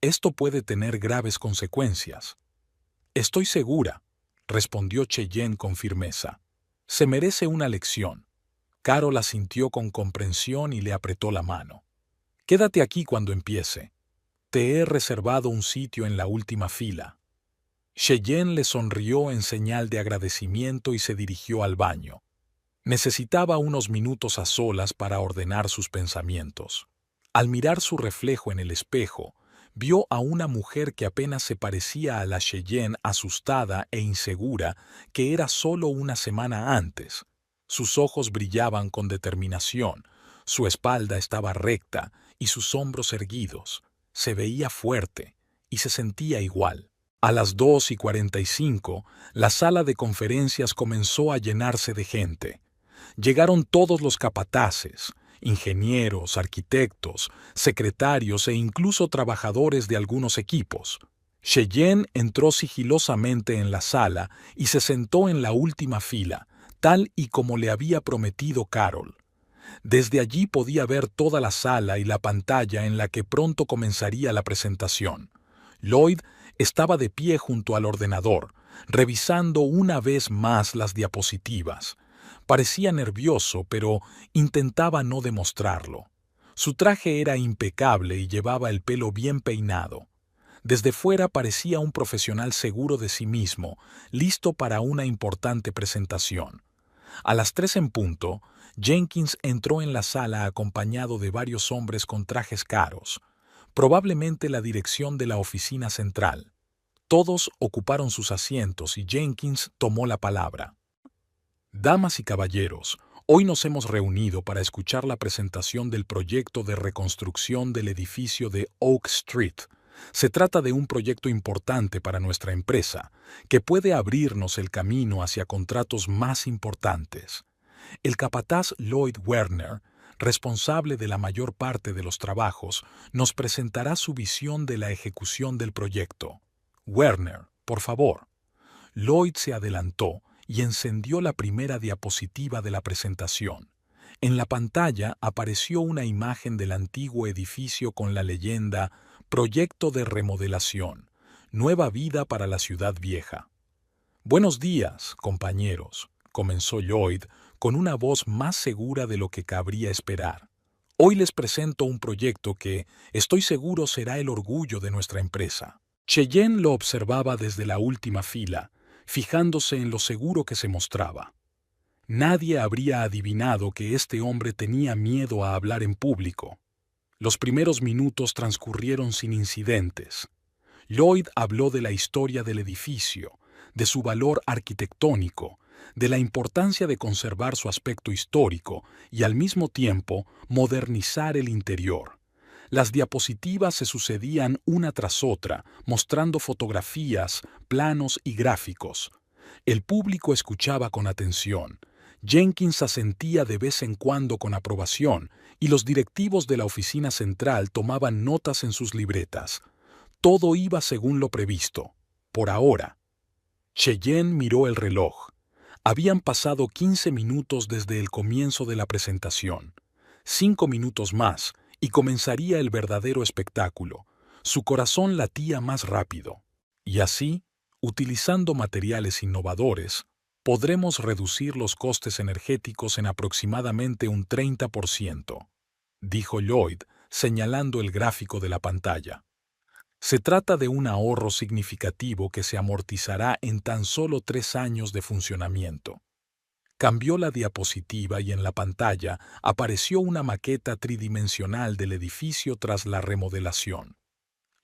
S1: «Esto puede tener graves consecuencias». «Estoy segura», respondió Cheyenne con firmeza. «Se merece una lección». Carol asintió con comprensión y le apretó la mano. Quédate aquí cuando empiece. Te he reservado un sitio en la última fila. Cheyenne le sonrió en señal de agradecimiento y se dirigió al baño. Necesitaba unos minutos a solas para ordenar sus pensamientos. Al mirar su reflejo en el espejo, vio a una mujer que apenas se parecía a la Cheyenne asustada e insegura que era solo una semana antes. Sus ojos brillaban con determinación, su espalda estaba recta y sus hombros erguidos. Se veía fuerte y se sentía igual. A las 2:45, la sala de conferencias comenzó a llenarse de gente. Llegaron todos los capataces, ingenieros, arquitectos, secretarios e incluso trabajadores de algunos equipos. Cheyenne entró sigilosamente en la sala y se sentó en la última fila, tal y como le había prometido Carol. Desde allí podía ver toda la sala y la pantalla en la que pronto comenzaría la presentación. Lloyd estaba de pie junto al ordenador, revisando una vez más las diapositivas. Parecía nervioso, pero intentaba no demostrarlo. Su traje era impecable y llevaba el pelo bien peinado. Desde fuera parecía un profesional seguro de sí mismo, listo para una importante presentación. A las 3 en punto, Jenkins entró en la sala acompañado de varios hombres con trajes caros, probablemente la dirección de la oficina central. Todos ocuparon sus asientos y Jenkins tomó la palabra. Damas y caballeros, hoy nos hemos reunido para escuchar la presentación del proyecto de reconstrucción del edificio de Oak Street. Se trata de un proyecto importante para nuestra empresa, que puede abrirnos el camino hacia contratos más importantes. El capataz Lloyd Werner, responsable de la mayor parte de los trabajos, nos presentará su visión de la ejecución del proyecto. Werner, por favor. Lloyd se adelantó y encendió la primera diapositiva de la presentación. En la pantalla apareció una imagen del antiguo edificio con la leyenda Proyecto de remodelación, nueva vida para la ciudad vieja. Buenos días, compañeros, comenzó Lloyd con una voz más segura de lo que cabría esperar. Hoy les presento un proyecto que, estoy seguro, será el orgullo de nuestra empresa. Cheyenne lo observaba desde la última fila, fijándose en lo seguro que se mostraba. Nadie habría adivinado que este hombre tenía miedo a hablar en público. Los primeros minutos transcurrieron sin incidentes. Lloyd habló de la historia del edificio, de su valor arquitectónico, de la importancia de conservar su aspecto histórico y al mismo tiempo modernizar el interior. Las diapositivas se sucedían una tras otra, mostrando fotografías, planos y gráficos. El público escuchaba con atención. Jenkins asentía de vez en cuando con aprobación y los directivos de la oficina central tomaban notas en sus libretas. Todo iba según lo previsto. Por ahora. Cheyenne miró el reloj. Habían pasado 15 minutos desde el comienzo de la presentación. 5 minutos más y comenzaría el verdadero espectáculo. Su corazón latía más rápido. Y así, utilizando materiales innovadores, podremos reducir los costes energéticos en aproximadamente un 30%, dijo Lloyd, señalando el gráfico de la pantalla. Se trata de un ahorro significativo que se amortizará en tan solo 3 años de funcionamiento. Cambió la diapositiva y en la pantalla apareció una maqueta tridimensional del edificio tras la remodelación.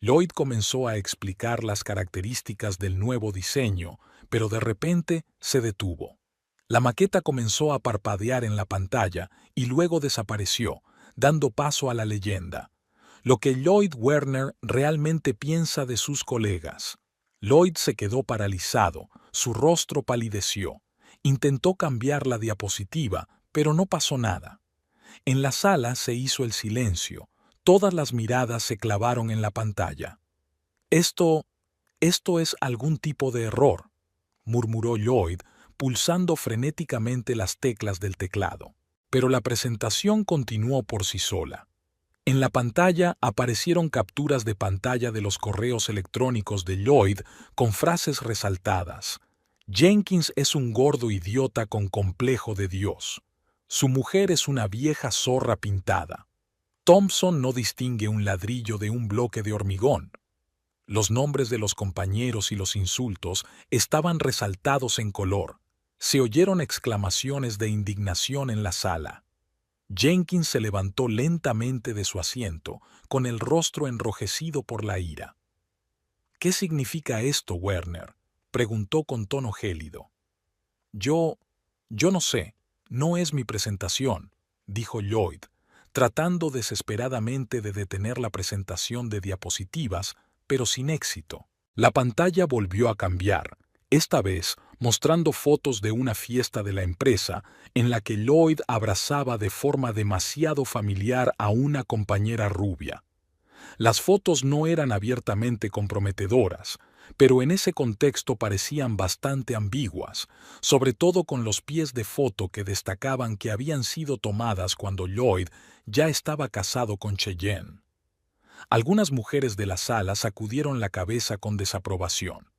S1: Lloyd comenzó a explicar las características del nuevo diseño, pero de repente se detuvo. La maqueta comenzó a parpadear en la pantalla y luego desapareció, dando paso a la leyenda. Lo que Lloyd Werner realmente piensa de sus colegas. Lloyd se quedó paralizado, su rostro palideció. Intentó cambiar la diapositiva, pero no pasó nada. En la sala se hizo el silencio. Todas las miradas se clavaron en la pantalla. Esto es algún tipo de error, murmuró Lloyd, pulsando frenéticamente las teclas del teclado. Pero la presentación continuó por sí sola. En la pantalla aparecieron capturas de pantalla de los correos electrónicos de Lloyd con frases resaltadas. Jenkins es un gordo idiota con complejo de Dios. Su mujer es una vieja zorra pintada. Thompson no distingue un ladrillo de un bloque de hormigón. Los nombres de los compañeros y los insultos estaban resaltados en color. Se oyeron exclamaciones de indignación en la sala. Jenkins se levantó lentamente de su asiento, con el rostro enrojecido por la ira. «¿Qué significa esto, Werner?», preguntó con tono gélido. Yo no sé, no es mi presentación», dijo Lloyd, tratando desesperadamente de detener la presentación de diapositivas, pero sin éxito. La pantalla volvió a cambiar, esta vez mostrando fotos de una fiesta de la empresa en la que Lloyd abrazaba de forma demasiado familiar a una compañera rubia. Las fotos no eran abiertamente comprometedoras, pero en ese contexto parecían bastante ambiguas, sobre todo con los pies de foto que destacaban que habían sido tomadas cuando Lloyd ya estaba casado con Cheyenne. Algunas mujeres de la sala sacudieron la cabeza con desaprobación.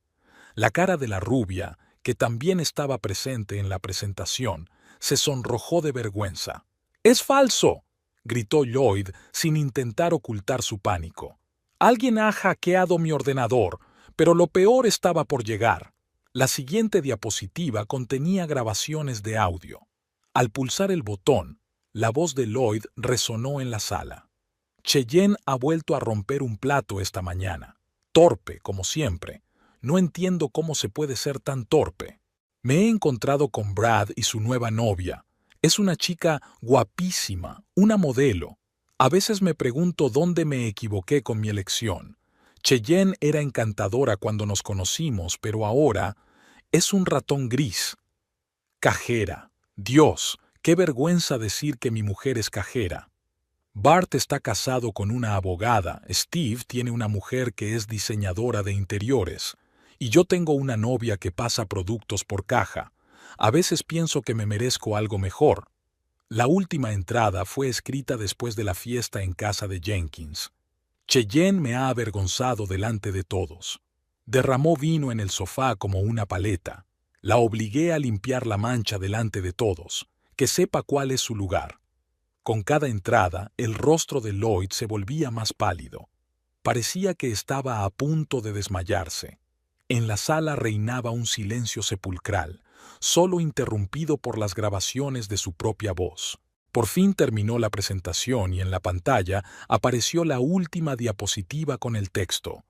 S1: La cara de la rubia, que también estaba presente en la presentación, se sonrojó de vergüenza. «¡Es falso!», gritó Lloyd sin intentar ocultar su pánico. «Alguien ha hackeado mi ordenador, pero lo peor estaba por llegar». La siguiente diapositiva contenía grabaciones de audio. Al pulsar el botón, la voz de Lloyd resonó en la sala. «Cheyenne ha vuelto a romper un plato esta mañana. Torpe, como siempre. No entiendo cómo se puede ser tan torpe. Me he encontrado con Brad y su nueva novia. Es una chica guapísima, una modelo. A veces me pregunto dónde me equivoqué con mi elección. Cheyenne era encantadora cuando nos conocimos, pero ahora es un ratón gris. Cajera. Dios, qué vergüenza decir que mi mujer es cajera. Bart está casado con una abogada, Steve tiene una mujer que es diseñadora de interiores, y yo tengo una novia que pasa productos por caja. A veces pienso que me merezco algo mejor». La última entrada fue escrita después de la fiesta en casa de Jenkins. «Cheyenne me ha avergonzado delante de todos. Derramó vino en el sofá como una paleta. La obligué a limpiar la mancha delante de todos. Que sepa cuál es su lugar». Con cada entrada, el rostro de Lloyd se volvía más pálido. Parecía que estaba a punto de desmayarse. En la sala reinaba un silencio sepulcral, solo interrumpido por las grabaciones de su propia voz. Por fin terminó la presentación y en la pantalla apareció la última diapositiva con el texto.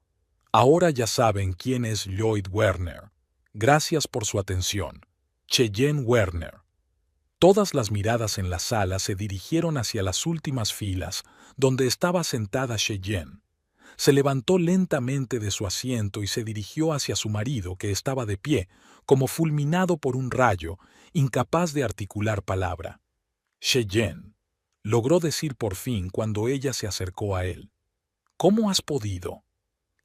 S1: «Ahora ya saben quién es Lloyd Werner. Gracias por su atención. Cheyenne Werner». Todas las miradas en la sala se dirigieron hacia las últimas filas, donde estaba sentada Cheyenne. Se levantó lentamente de su asiento y se dirigió hacia su marido, que estaba de pie, como fulminado por un rayo, incapaz de articular palabra. «Cheyenne», logró decir por fin cuando ella se acercó a él. «¿Cómo has podido?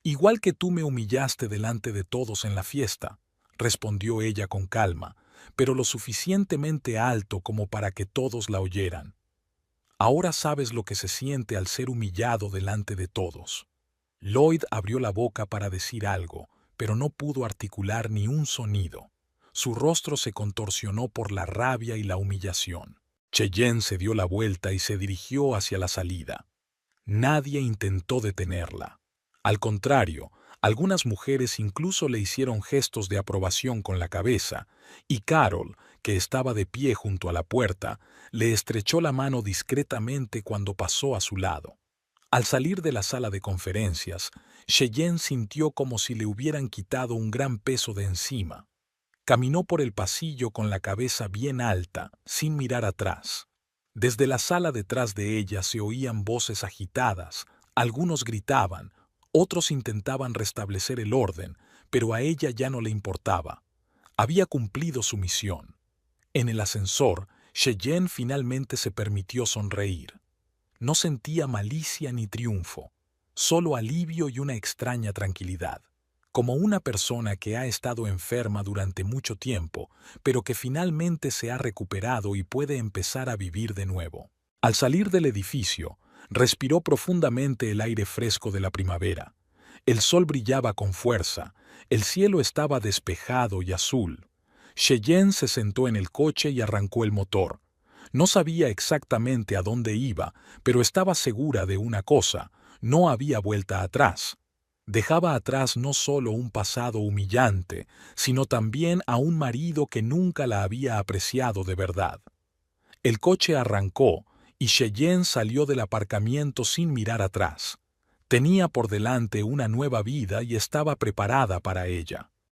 S1: Igual que tú me humillaste delante de todos en la fiesta», respondió ella con calma, pero lo suficientemente alto como para que todos la oyeran. «Ahora sabes lo que se siente al ser humillado delante de todos». Lloyd abrió la boca para decir algo, pero no pudo articular ni un sonido. Su rostro se contorsionó por la rabia y la humillación. Cheyenne se dio la vuelta y se dirigió hacia la salida. Nadie intentó detenerla. Al contrario, algunas mujeres incluso le hicieron gestos de aprobación con la cabeza, y Carol, que estaba de pie junto a la puerta, le estrechó la mano discretamente cuando pasó a su lado. Al salir de la sala de conferencias, Cheyenne sintió como si le hubieran quitado un gran peso de encima. Caminó por el pasillo con la cabeza bien alta, sin mirar atrás. Desde la sala detrás de ella se oían voces agitadas, algunos gritaban, otros intentaban restablecer el orden, pero a ella ya no le importaba. Había cumplido su misión. En el ascensor, Cheyenne finalmente se permitió sonreír. No sentía malicia ni triunfo, solo alivio y una extraña tranquilidad, como una persona que ha estado enferma durante mucho tiempo, pero que finalmente se ha recuperado y puede empezar a vivir de nuevo. Al salir del edificio, respiró profundamente el aire fresco de la primavera. El sol brillaba con fuerza, el cielo estaba despejado y azul. Cheyenne se sentó en el coche y arrancó el motor. No sabía exactamente a dónde iba, pero estaba segura de una cosa: no había vuelta atrás. Dejaba atrás no solo un pasado humillante, sino también a un marido que nunca la había apreciado de verdad. El coche arrancó y Cheyenne salió del aparcamiento sin mirar atrás. Tenía por delante una nueva vida y estaba preparada para ella.